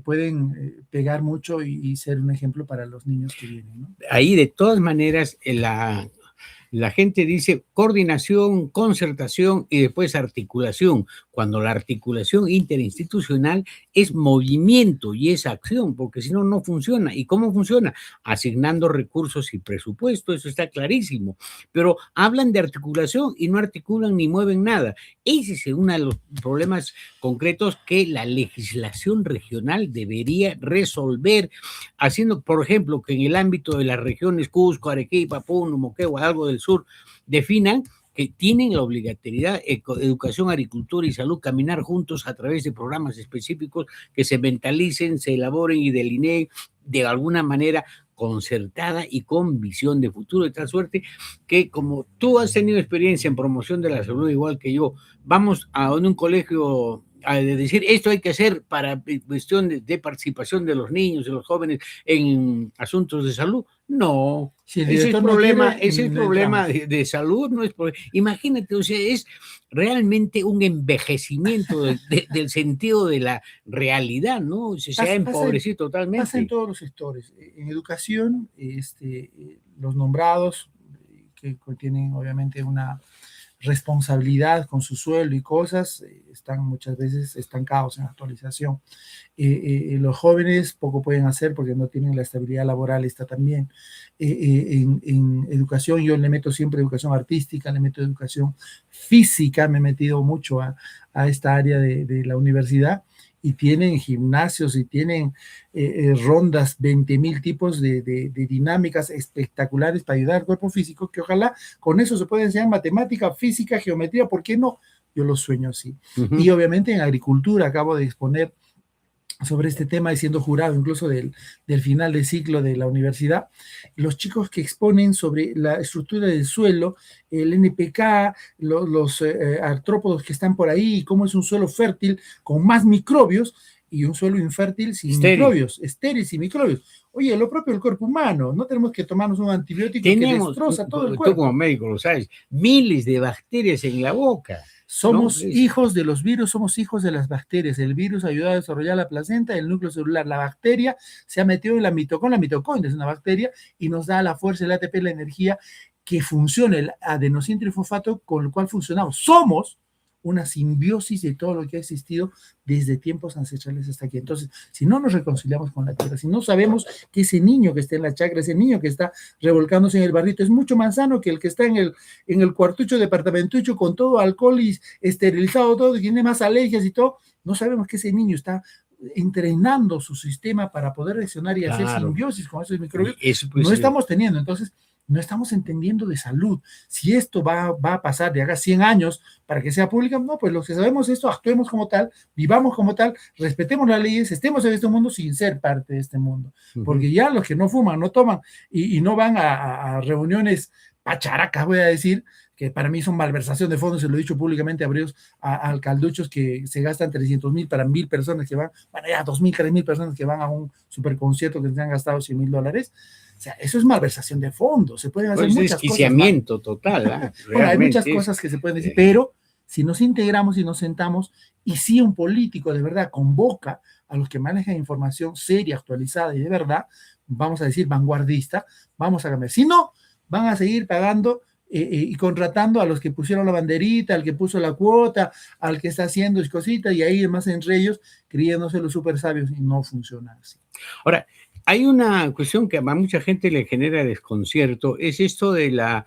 S3: pueden pegar mucho y ser un ejemplo para los niños que vienen, ¿no?
S1: Ahí, de todas maneras, la gente dice coordinación, concertación y después articulación. cuando la articulación interinstitucional es movimiento y es acción, porque si no, no funciona. ¿Y cómo funciona? Asignando recursos y presupuesto, eso está clarísimo. Pero hablan de articulación y no articulan ni mueven nada. Ese es uno de los problemas concretos que la legislación regional debería resolver, haciendo, por ejemplo, que en el ámbito de las regiones Cusco, Arequipa, Puno, Moquegua, algo del sur, definan que tienen la obligatoriedad, educación, agricultura y salud, caminar juntos a través de programas específicos que se mentalicen, se elaboren y delineen de alguna manera concertada y con visión de futuro, de tal suerte que, como tú has tenido experiencia en promoción de la salud igual que yo, vamos a un colegio a decir esto hay que hacer para cuestión de participación de los niños, de los jóvenes en asuntos de salud. No,
S3: Si el
S1: ese es
S3: director
S1: el
S3: no
S1: problema,
S3: quiere,
S1: es el
S3: no
S1: problema
S3: entramos.
S1: de salud, no es imagínate, o sea, es realmente un envejecimiento del sentido de la realidad, ¿no? Se ha
S3: Pasa en,
S1: empobrecido
S3: pasa en
S1: totalmente.
S3: todos los sectores. En educación, los nombrados, que tienen obviamente una responsabilidad con su sueldo y cosas, están muchas veces estancados en actualización. Los jóvenes poco pueden hacer porque no tienen la estabilidad laboral, está también. En educación yo le meto siempre educación artística, le meto educación física, me he metido mucho a esta área de la universidad, y tienen gimnasios y tienen rondas, 20.000 tipos de dinámicas espectaculares para ayudar al cuerpo físico, que ojalá con eso se pueda enseñar matemática, física, geometría, ¿por qué no? Yo lo sueño así. Y obviamente en agricultura acabo de exponer sobre este tema y siendo jurado incluso del final de ciclo de la universidad, los chicos que exponen sobre la estructura del suelo, el NPK, los artrópodos que están por ahí, cómo es un suelo fértil con más microbios y un suelo infértil sin microbios, estéril sin microbios. Oye, lo propio del cuerpo humano, no tenemos que tomarnos un antibiótico que destroza todo el cuerpo.
S1: Tú como médico lo sabes, miles de bacterias en la boca.
S3: Somos hijos de los virus, somos hijos de las bacterias. El virus ayuda a desarrollar la placenta, el núcleo celular. La bacteria se ha metido en la mitocondria. La mitocondria es una bacteria y nos da la fuerza, el ATP, la energía que funciona, el adenosín trifosfato con el cual funcionamos. Somos una simbiosis de todo lo que ha existido desde tiempos ancestrales hasta aquí. Entonces, si no nos reconciliamos con la tierra, si no sabemos que ese niño que está en la chacra, ese niño que está revolcándose en el barrito, es mucho más sano que el que está en el cuartucho, departamentucho, con todo alcohol y esterilizado todo, y tiene más alergias y todo, no sabemos que ese niño está entrenando su sistema para poder reaccionar y hacer simbiosis con esos microbios. No estamos teniendo, entonces, no estamos entendiendo de salud. Si esto va a pasar de acá 100 años para que sea pública, no, pues los que sabemos esto, actuemos como tal, vivamos como tal, respetemos las leyes, estemos en este mundo sin ser parte de este mundo. Porque ya los que no fuman, no toman y no van a reuniones pacharacas, voy a decir, que para mí son malversación de fondos, se lo he dicho públicamente a varios alcalduchos que se gastan 300,000 para 1,000 personas que van, bueno, ya 2,000, 3,000 personas que van a un superconcierto que se han gastado $100,000. O sea, eso es malversación de fondos. Se pueden hacer muchas
S1: desquiciamiento cosas. Total.
S3: Bueno, hay muchas cosas que se pueden decir, pero si nos integramos y nos sentamos, y si un político de verdad convoca a los que manejan información seria, actualizada y de verdad, vamos a decir vanguardista, vamos a cambiar. Si no, van a seguir pagando y contratando a los que pusieron la banderita, al que puso la cuota, al que está haciendo cositas, y ahí más entre ellos creyéndose los súper sabios, y no funciona así.
S1: Ahora, hay una cuestión que a mucha gente le genera desconcierto, es esto de la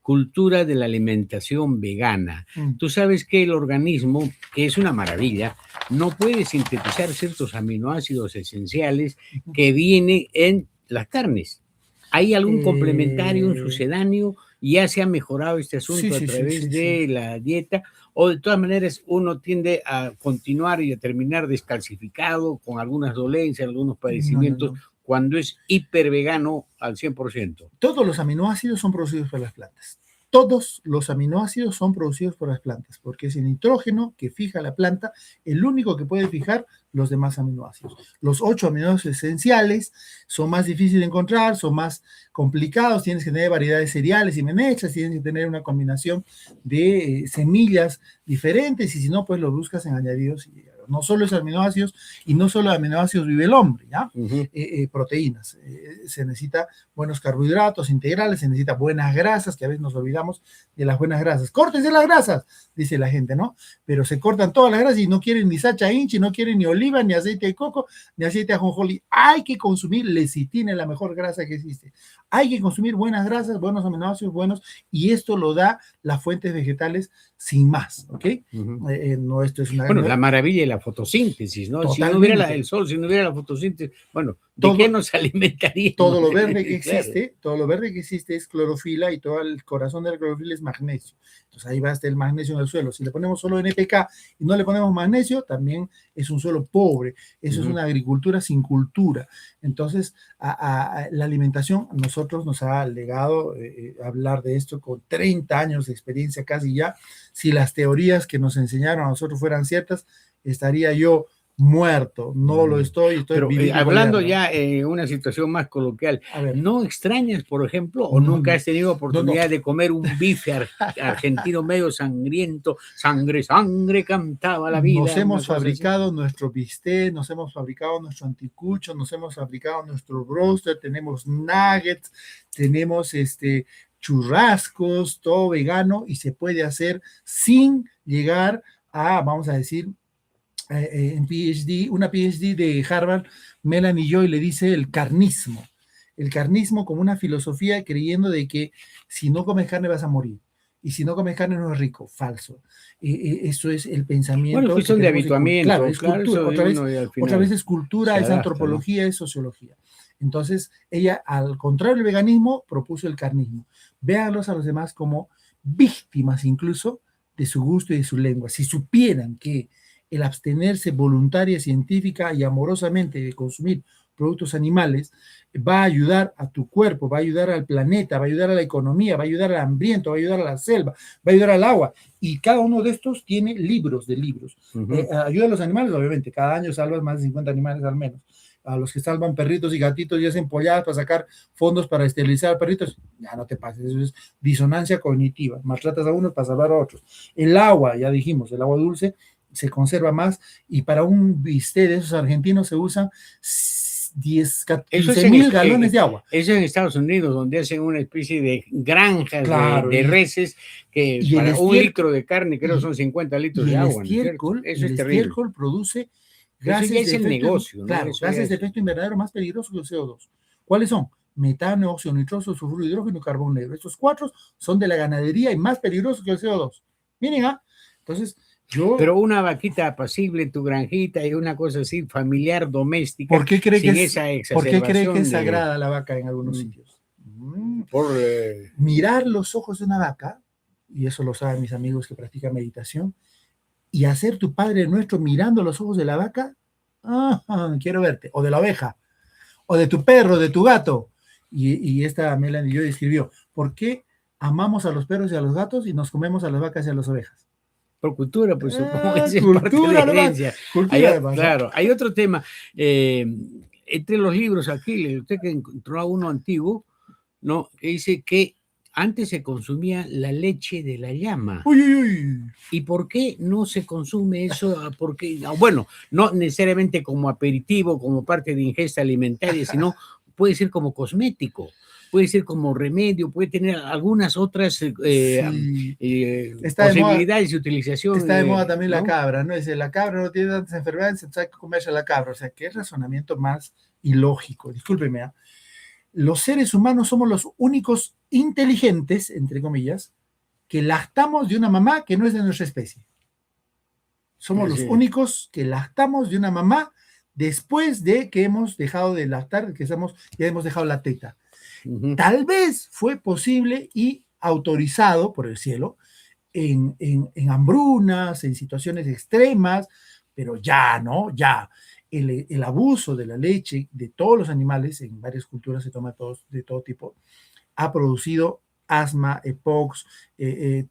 S1: cultura de la alimentación vegana. Tú sabes que el organismo, que es una maravilla, no puede sintetizar ciertos aminoácidos esenciales que vienen en las carnes. ¿Hay algún complementario, un sucedáneo? ¿Ya se ha mejorado este asunto a través de la dieta? ¿O de todas maneras uno tiende a continuar y a terminar descalcificado con algunas dolencias, algunos padecimientos, cuando es hipervegano al 100%?
S3: Todos los aminoácidos son producidos por las plantas. Todos los aminoácidos son producidos por las plantas, porque es el nitrógeno que fija la planta, el único que puede fijar los demás aminoácidos. Los 8 aminoácidos esenciales son más difíciles de encontrar, son más complicados, tienes que tener variedades cereales y menechas, tienes que tener una combinación de semillas diferentes, y si no, pues lo buscas en añadidos y no solo es aminoácidos y no solo de aminoácidos vive el hombre, ¿ya? Proteínas. Se necesita buenos carbohidratos integrales, se necesita buenas grasas, que a veces nos olvidamos de las buenas grasas. Córtense las grasas, dice la gente, ¿no? Pero se cortan todas las grasas y no quieren ni sacha inchi, no quieren ni oliva, ni aceite de coco, ni aceite de ajonjolí. Hay que consumir lecitina, la mejor grasa que existe. Hay que consumir buenas grasas, buenos aminoácidos buenos, y esto lo da las fuentes vegetales sin más, ¿ok? No, esto es una...
S1: Bueno, la maravilla de la fotosíntesis, ¿no? Si no hubiera el sol, si no hubiera la fotosíntesis, bueno, ¿de qué nos alimentaríamos?
S3: Todo lo verde que existe, todo lo verde que existe es clorofila, y todo el corazón de la clorofila es magnesio. Entonces ahí va a estar el magnesio en el suelo. Si le ponemos solo NPK y no le ponemos magnesio, también es un suelo pobre. Eso es una agricultura sin cultura. Entonces, la alimentación, nosotros nos ha legado hablar de esto con 30 años de experiencia casi ya. Si las teorías que nos enseñaron a nosotros fueran ciertas, estaría yo muerto. No lo estoy
S1: pero hablando ya en una situación más coloquial, ¿no extrañas, por ejemplo, o nunca has tenido oportunidad de comer un bife argentino medio sangriento? Sangre, sangre, cantaba la vida.
S3: Nos hemos fabricado nuestro bistec, nos hemos fabricado nuestro anticucho, nos hemos fabricado nuestro broster, tenemos nuggets, tenemos churrascos, todo vegano, y se puede hacer sin llegar a, vamos a decir, en PhD, una PhD de Harvard, Melanie Joy le dice el carnismo como una filosofía creyendo de que si no comes carne vas a morir, y si no comes carne no es rico. Falso. Eso es el pensamiento.
S1: Bueno, cuestión de habituamiento.
S3: Claro, es cultura. Otra vez es cultura, es antropología, ¿no? Es sociología. Entonces, ella, al contrario del veganismo, propuso el carnismo. Véanlos a los demás como víctimas incluso de su gusto y de su lengua. Si supieran que el abstenerse voluntaria, científica y amorosamente de consumir productos animales va a ayudar a tu cuerpo, va a ayudar al planeta, va a ayudar a la economía, va a ayudar al hambriento, va a ayudar a la selva, va a ayudar al agua. Y cada uno de estos tiene libros de libros. Ayuda a los animales, obviamente. Cada año salvas más de 50 animales al menos. A los que salvan perritos y gatitos y hacen polladas para sacar fondos para esterilizar perritos, ya no te pases, eso es disonancia cognitiva. Maltratas a unos para salvar a otros. El agua, ya dijimos, el agua dulce se conserva más, y para un bistec de esos argentinos se usan 15,000 galones de agua.
S1: Eso en Estados Unidos, donde hacen una especie de granjas de reses, que para un litro de carne creo son 50 litros de agua.
S3: Eso es terrible. El estiércol produce gases de efecto,
S1: negocio, ¿no?
S3: Claro, gases de efecto invernadero más peligrosos que el CO2. ¿Cuáles son? Metano, óxido nitroso, sulfuro de hidrógeno y carbón negro. Estos 4 son de la ganadería y más peligrosos que el CO2. Miren, entonces...
S1: Pero una vaquita apacible en tu granjita y una cosa así, familiar, doméstica.
S3: ¿Por qué cree que es sagrada la vaca en algunos sitios? Mirar los ojos de una vaca, y eso lo saben mis amigos que practican meditación, y hacer tu Padre Nuestro mirando los ojos de la vaca, quiero verte, o de la oveja, o de tu perro, de tu gato. Y esta Melanie yo escribió, ¿por qué amamos a los perros y a los gatos y nos comemos a las vacas y a las ovejas?
S1: Por cultura, pues supongo que es parte de la herencia. Claro, hay otro tema. Entre los libros aquí, usted que encontró a uno antiguo, ¿no? Que dice que antes se consumía la leche de la llama. ¿Y por qué no se consume eso? Porque, bueno, no necesariamente como aperitivo, como parte de ingesta alimentaria, sino puede ser como cosmético. Puede ser como remedio, puede tener algunas otras posibilidades de utilización.
S3: Está de moda también, ¿no? La cabra, ¿no? Dice, la cabra no tiene tantas enfermedades, entonces hay que comerse a la cabra. O sea, qué razonamiento más ilógico. Discúlpeme, Los seres humanos somos los únicos inteligentes, entre comillas, que lactamos de una mamá que no es de nuestra especie. Somos los únicos que lactamos de una mamá después de que hemos dejado de lactar, que ya hemos dejado la teta. Tal vez fue posible y autorizado por el cielo en hambrunas, en situaciones extremas, pero ya, ¿no? Ya. El abuso de la leche de todos los animales, en varias culturas se toma de todo tipo, ha producido asma, EPOX,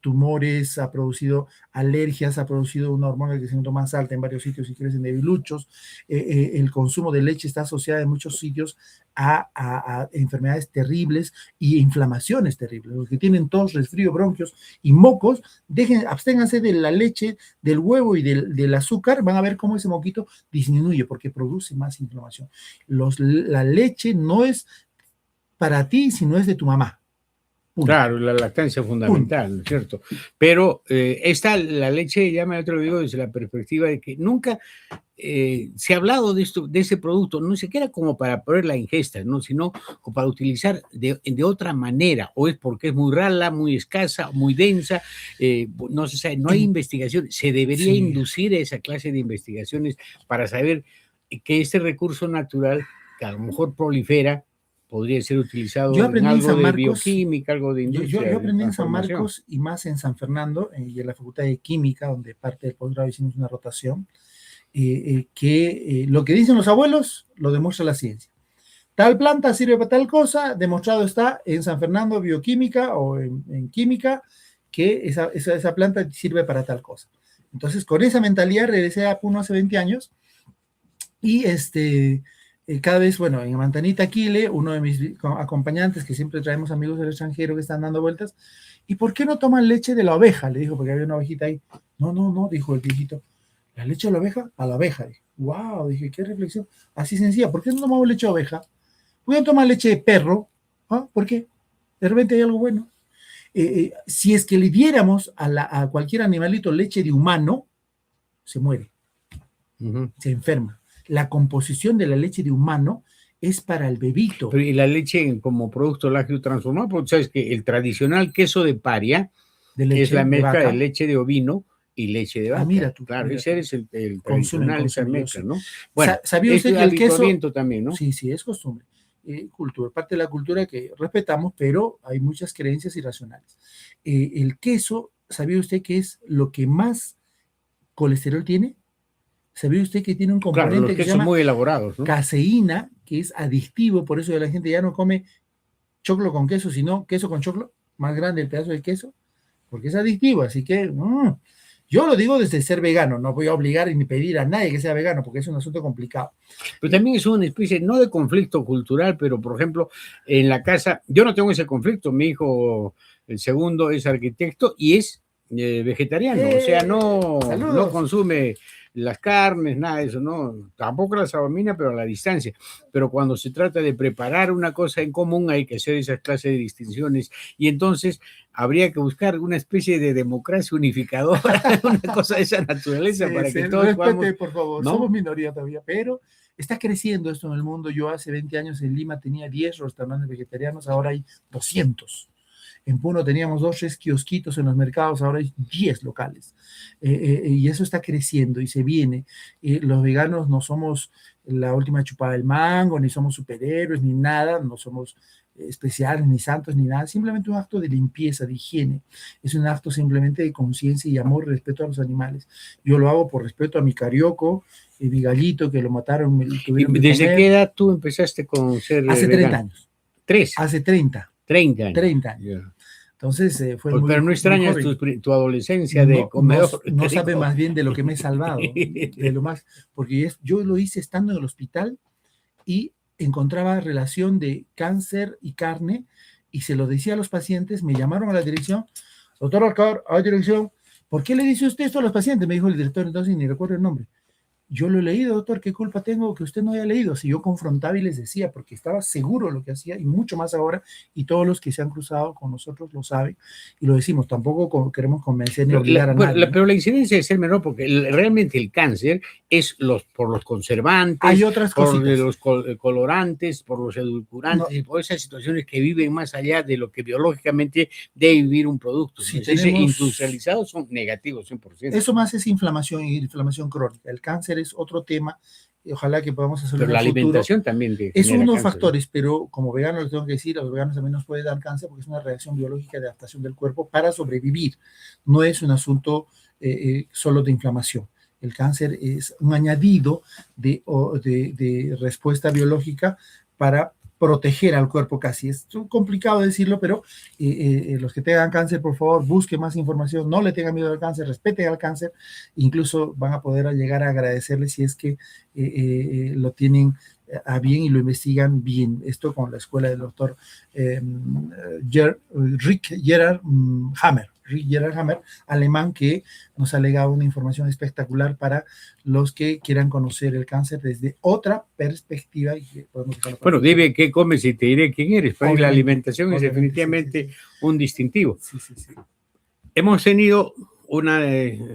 S3: tumores, ha producido alergias, ha producido una hormona de crecimiento más alta en varios sitios y crecen debiluchos. El consumo de leche está asociado en muchos sitios a enfermedades terribles y inflamaciones terribles. Los que tienen tos, resfrío, bronquios y mocos, absténganse de la leche, del huevo y del azúcar, van a ver cómo ese moquito disminuye porque produce más inflamación. La leche no es para ti si no es de tu mamá.
S1: Punto. Claro, la lactancia es fundamental, ¿no es cierto? Pero la leche, ya te lo digo desde la perspectiva de que nunca se ha hablado de esto, de ese producto, no siquiera como para poner la ingesta, ¿no? Sino como para utilizar de otra manera, o es porque es muy rala, muy escasa, muy densa, no se sabe, no hay investigación. Se debería inducir a esa clase de investigaciones para saber que este recurso natural, que a lo mejor prolifera, podría ser utilizado en algo de bioquímica, algo de industria.
S3: Yo aprendí en San Marcos y más en San Fernando, y en la Facultad de Química, donde parte del posgrado hicimos una rotación, que lo que dicen los abuelos lo demuestra la ciencia. Tal planta sirve para tal cosa, demostrado está en San Fernando bioquímica o en química, que esa planta sirve para tal cosa. Entonces, con esa mentalidad regresé a Puno hace 20 años y cada vez, bueno, en Mantanita Aquile, uno de mis acompañantes, que siempre traemos amigos del extranjero que están dando vueltas, ¿y por qué no toman leche de la oveja? Le dijo, porque había una ovejita ahí. No, dijo el viejito. ¿La leche de la oveja? A la oveja. Dije, wow, dije, qué reflexión. Así sencilla. ¿Por qué no tomamos leche de oveja? ¿Por qué no tomar leche de perro? ¿Ah? ¿Por qué? De repente hay algo bueno. Si es que le diéramos a cualquier animalito leche de humano, se muere. Se enferma. La composición de la leche de humano es para el bebito.
S1: Pero, y la leche como producto lácteo transformado, porque sabes que el tradicional queso de paria es la mezcla de leche de ovino y leche de vaca.
S3: Mira tú.
S1: Claro, ese es el tradicional, esa mezcla, ¿no? Bueno,
S3: ¿sabía usted que el queso
S1: también, ¿no?
S3: Sí, es costumbre. Cultura, parte de la cultura que respetamos, pero hay muchas creencias irracionales. El queso, ¿sabía usted que es lo que más colesterol tiene? ¿Sabía usted que tiene un componente que se llama
S1: muy elaborados, ¿no?
S3: Caseína, que es adictivo? Por eso la gente ya no come choclo con queso, sino queso con choclo, más grande el pedazo de queso, porque es adictivo. Así que yo lo digo desde ser vegano, no voy a obligar ni pedir a nadie que sea vegano, porque es un asunto complicado.
S1: Pero también es una especie, no de conflicto cultural, pero por ejemplo, en la casa, yo no tengo ese conflicto, mi hijo, el segundo, es arquitecto y es vegetariano, o sea, no consume las carnes, nada de eso, no, tampoco las abomina, pero a la distancia. Pero cuando se trata de preparar una cosa en común hay que hacer esas clases de distinciones y entonces habría que buscar una especie de democracia unificadora, una cosa de esa naturaleza para que todos podamos...
S3: por favor, ¿no? Somos minoría todavía, pero está creciendo esto en el mundo. Yo hace 20 años en Lima tenía 10 restaurantes vegetarianos, ahora hay 200. En Puno teníamos 2, 3 kiosquitos en los mercados, ahora hay 10 locales. Y eso está creciendo y se viene. Los veganos no somos la última chupada del mango, ni somos superhéroes, ni nada, no somos especiales, ni santos, ni nada. Simplemente un acto de limpieza, de higiene. Es un acto simplemente de conciencia y amor y respeto a los animales. Yo lo hago por respeto a mi carioco, mi gallito, que lo mataron.
S1: ¿Y desde qué edad tú empezaste con ser
S3: Hace
S1: vegano?
S3: 30 años.
S1: ¿3?
S3: Hace 30.
S1: 30 años.
S3: 30 años. Yeah. Entonces fue
S1: pues,
S3: muy...
S1: Pero no extrañas tu adolescencia de comedor.
S3: No sabe más bien de lo que me he salvado, de lo más, porque yo lo hice estando en el hospital y encontraba relación de cáncer y carne y se lo decía a los pacientes, me llamaron a la dirección, doctor Alcar, a la dirección, ¿por qué le dice usted esto a los pacientes? Me dijo el director, entonces ni recuerdo el nombre. Yo lo he leído, doctor, ¿qué culpa tengo que usted no haya leído? Si yo confrontaba y les decía, porque estaba seguro de lo que hacía, y mucho más ahora, y todos los que se han cruzado con nosotros lo saben, y lo decimos, tampoco queremos convencer ni obligar a nadie.
S1: Pero la incidencia es ser menor, porque realmente el cáncer es por los conservantes,
S3: hay otras
S1: por
S3: cositas.
S1: los colorantes, por los edulcorantes, y por esas situaciones que viven más allá de lo que biológicamente debe vivir un producto.
S3: Si
S1: tenemos... industrializados son negativos, 100%.
S3: Eso más es inflamación y inflamación crónica. El cáncer es otro tema, y ojalá que podamos hacerlo
S1: en el futuro. Pero la alimentación también
S3: es uno de los factores, pero como vegano les tengo que decir, a los veganos también nos puede dar cáncer porque es una reacción biológica de adaptación del cuerpo para sobrevivir. No es un asunto solo de inflamación. El cáncer es un añadido de respuesta biológica para proteger al cuerpo casi. Es complicado decirlo, pero los que tengan cáncer, por favor, busquen más información, no le tengan miedo al cáncer, respeten al cáncer, incluso van a poder llegar a agradecerle si es que lo tienen a bien y lo investigan bien. Esto con la escuela del doctor Rick Gerard Hammer, alemán, que nos ha legado una información espectacular para los que quieran conocer el cáncer desde otra perspectiva.
S1: Bueno, dime qué comes y te diré quién eres. Para mí la alimentación es definitivamente
S3: sí.
S1: un distintivo.
S3: Sí.
S1: Hemos tenido una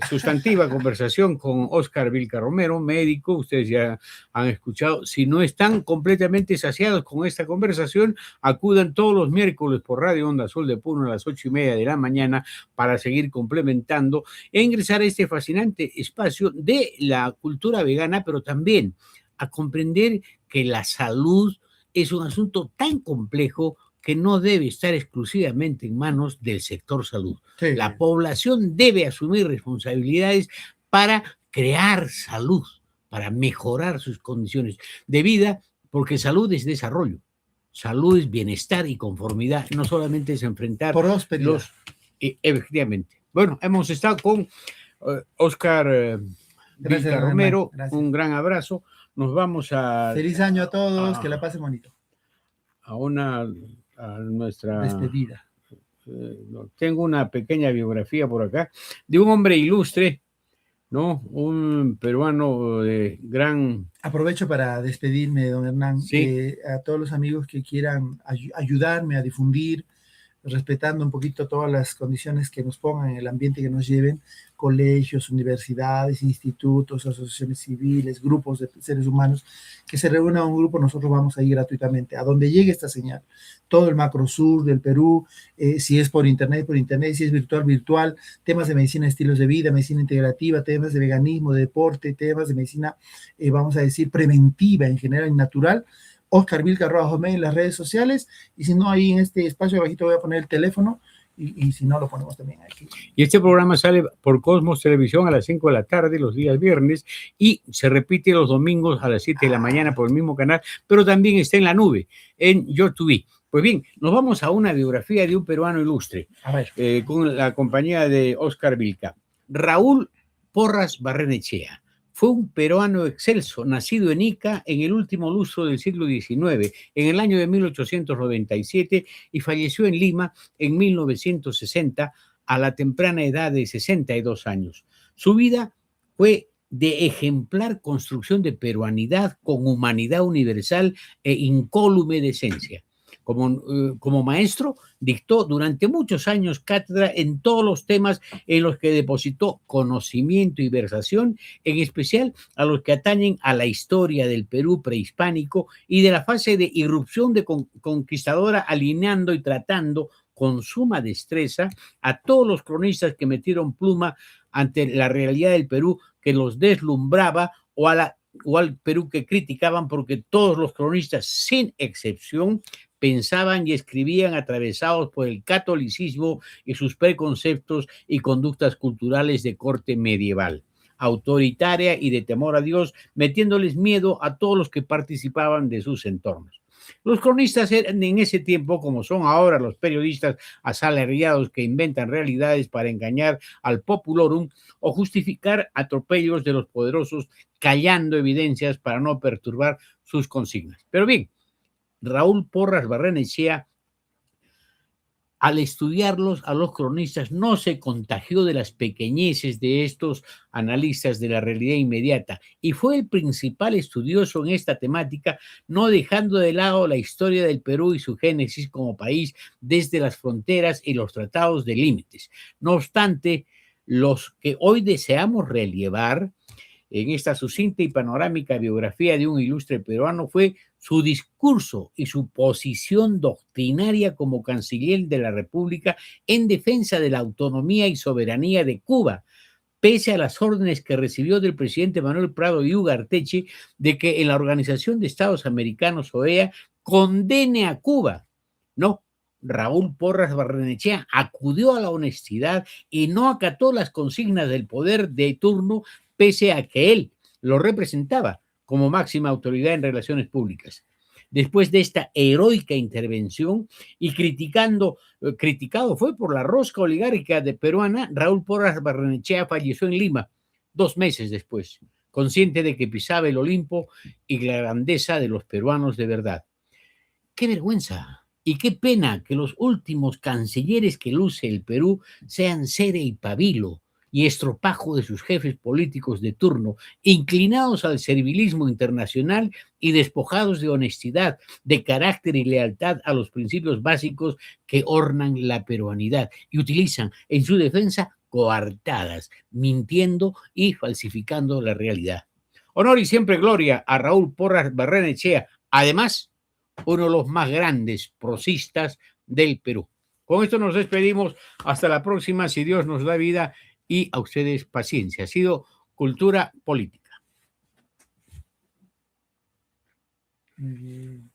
S1: sustantiva conversación con Óscar Vilca Romero, médico. Ustedes ya han escuchado. Si no están completamente saciados con esta conversación, acudan todos los miércoles por Radio Onda Azul de Puno a las 8:30 de la mañana para seguir complementando e ingresar a este fascinante espacio de la cultura vegana, pero también a comprender que la salud es un asunto tan complejo que no debe estar exclusivamente en manos del sector salud. Sí. La población debe asumir responsabilidades para crear salud, para mejorar sus condiciones de vida, porque salud es desarrollo, salud es bienestar y conformidad, no solamente es enfrentar
S3: prosperidad.
S1: Efectivamente. Bueno, hemos estado con Óscar Vilca Romero, un gran abrazo. Nos vamos a...
S3: Feliz año a todos, que la pasen bonito.
S1: A nuestra
S3: despedida.
S1: Tengo una pequeña biografía por acá de un hombre ilustre, ¿no? Un peruano de gran...
S3: Aprovecho para despedirme, don Hernán,
S1: ¿sí?
S3: A todos los amigos que quieran ayudarme a difundir, respetando un poquito todas las condiciones que nos pongan en el ambiente que nos lleven, colegios, universidades, institutos, asociaciones civiles, grupos de seres humanos, que se reúna un grupo, nosotros vamos a ir gratuitamente, a donde llegue esta señal, todo el macro sur del Perú, si es por internet, si es virtual, temas de medicina, estilos de vida, medicina integrativa, temas de veganismo, de deporte, temas de medicina, vamos a decir, preventiva en general y natural. Óscar Vilca _Romero en las redes sociales, y si no, ahí en este espacio abajito voy a poner el teléfono, y si no, lo ponemos también aquí.
S1: Y este programa sale por Cosmos Televisión a las 5 de la tarde, los días viernes, y se repite los domingos a las 7 de la mañana por el mismo canal, pero también está en la nube, en YouTube. Pues bien, nos vamos a una biografía de un peruano ilustre, con la compañía de Óscar Vilca. Raúl Porras Barrenechea. Fue un peruano excelso, nacido en Ica en el último lustro del siglo XIX, en el año de 1897, y falleció en Lima en 1960 a la temprana edad de 62 años. Su vida fue de ejemplar construcción de peruanidad con humanidad universal e incólume decencia. Como maestro, dictó durante muchos años cátedra en todos los temas en los que depositó conocimiento y versación, en especial a los que atañen a la historia del Perú prehispánico y de la fase de irrupción de conquistadora, alineando y tratando con suma destreza a todos los cronistas que metieron pluma ante la realidad del Perú que los deslumbraba o al Perú que criticaban, porque todos los cronistas, sin excepción, pensaban y escribían atravesados por el catolicismo y sus preconceptos y conductas culturales de corte medieval, autoritaria y de temor a Dios, metiéndoles miedo a todos los que participaban de sus entornos. Los cronistas eran en ese tiempo, como son ahora los periodistas asalariados que inventan realidades para engañar al populorum o justificar atropellos de los poderosos, callando evidencias para no perturbar sus consignas. Pero bien, Raúl Porras Barrenechea, al estudiarlos a los cronistas, no se contagió de las pequeñeces de estos analistas de la realidad inmediata y fue el principal estudioso en esta temática, no dejando de lado la historia del Perú y su génesis como país desde las fronteras y los tratados de límites. No obstante, los que hoy deseamos relevar en esta sucinta y panorámica biografía de un ilustre peruano fue su discurso y su posición doctrinaria como canciller de la República en defensa de la autonomía y soberanía de Cuba, pese a las órdenes que recibió del presidente Manuel Prado y Ugarteche de que en la Organización de Estados Americanos, OEA, condene a Cuba. No, Raúl Porras Barrenechea acudió a la honestidad y no acató las consignas del poder de turno, pese a que él lo representaba como máxima autoridad en relaciones públicas. después de esta heroica intervención y criticado fue por la rosca oligárquica de peruana, Raúl Porras Barrenechea falleció en Lima 2 meses después, consciente de que pisaba el Olimpo y la grandeza de los peruanos de verdad. ¡Qué vergüenza! Y qué pena que los últimos cancilleres que luce el Perú sean Cere y Pavilo y estropajo de sus jefes políticos de turno, inclinados al servilismo internacional y despojados de honestidad, de carácter y lealtad a los principios básicos que ornan la peruanidad y utilizan en su defensa coartadas, mintiendo y falsificando la realidad. Honor y siempre gloria a Raúl Porras Barrenechea, además uno de los más grandes prosistas del Perú. Con esto nos despedimos. Hasta la próxima, si Dios nos da vida y a ustedes paciencia. Ha sido Cultura Política.
S3: Muy bien.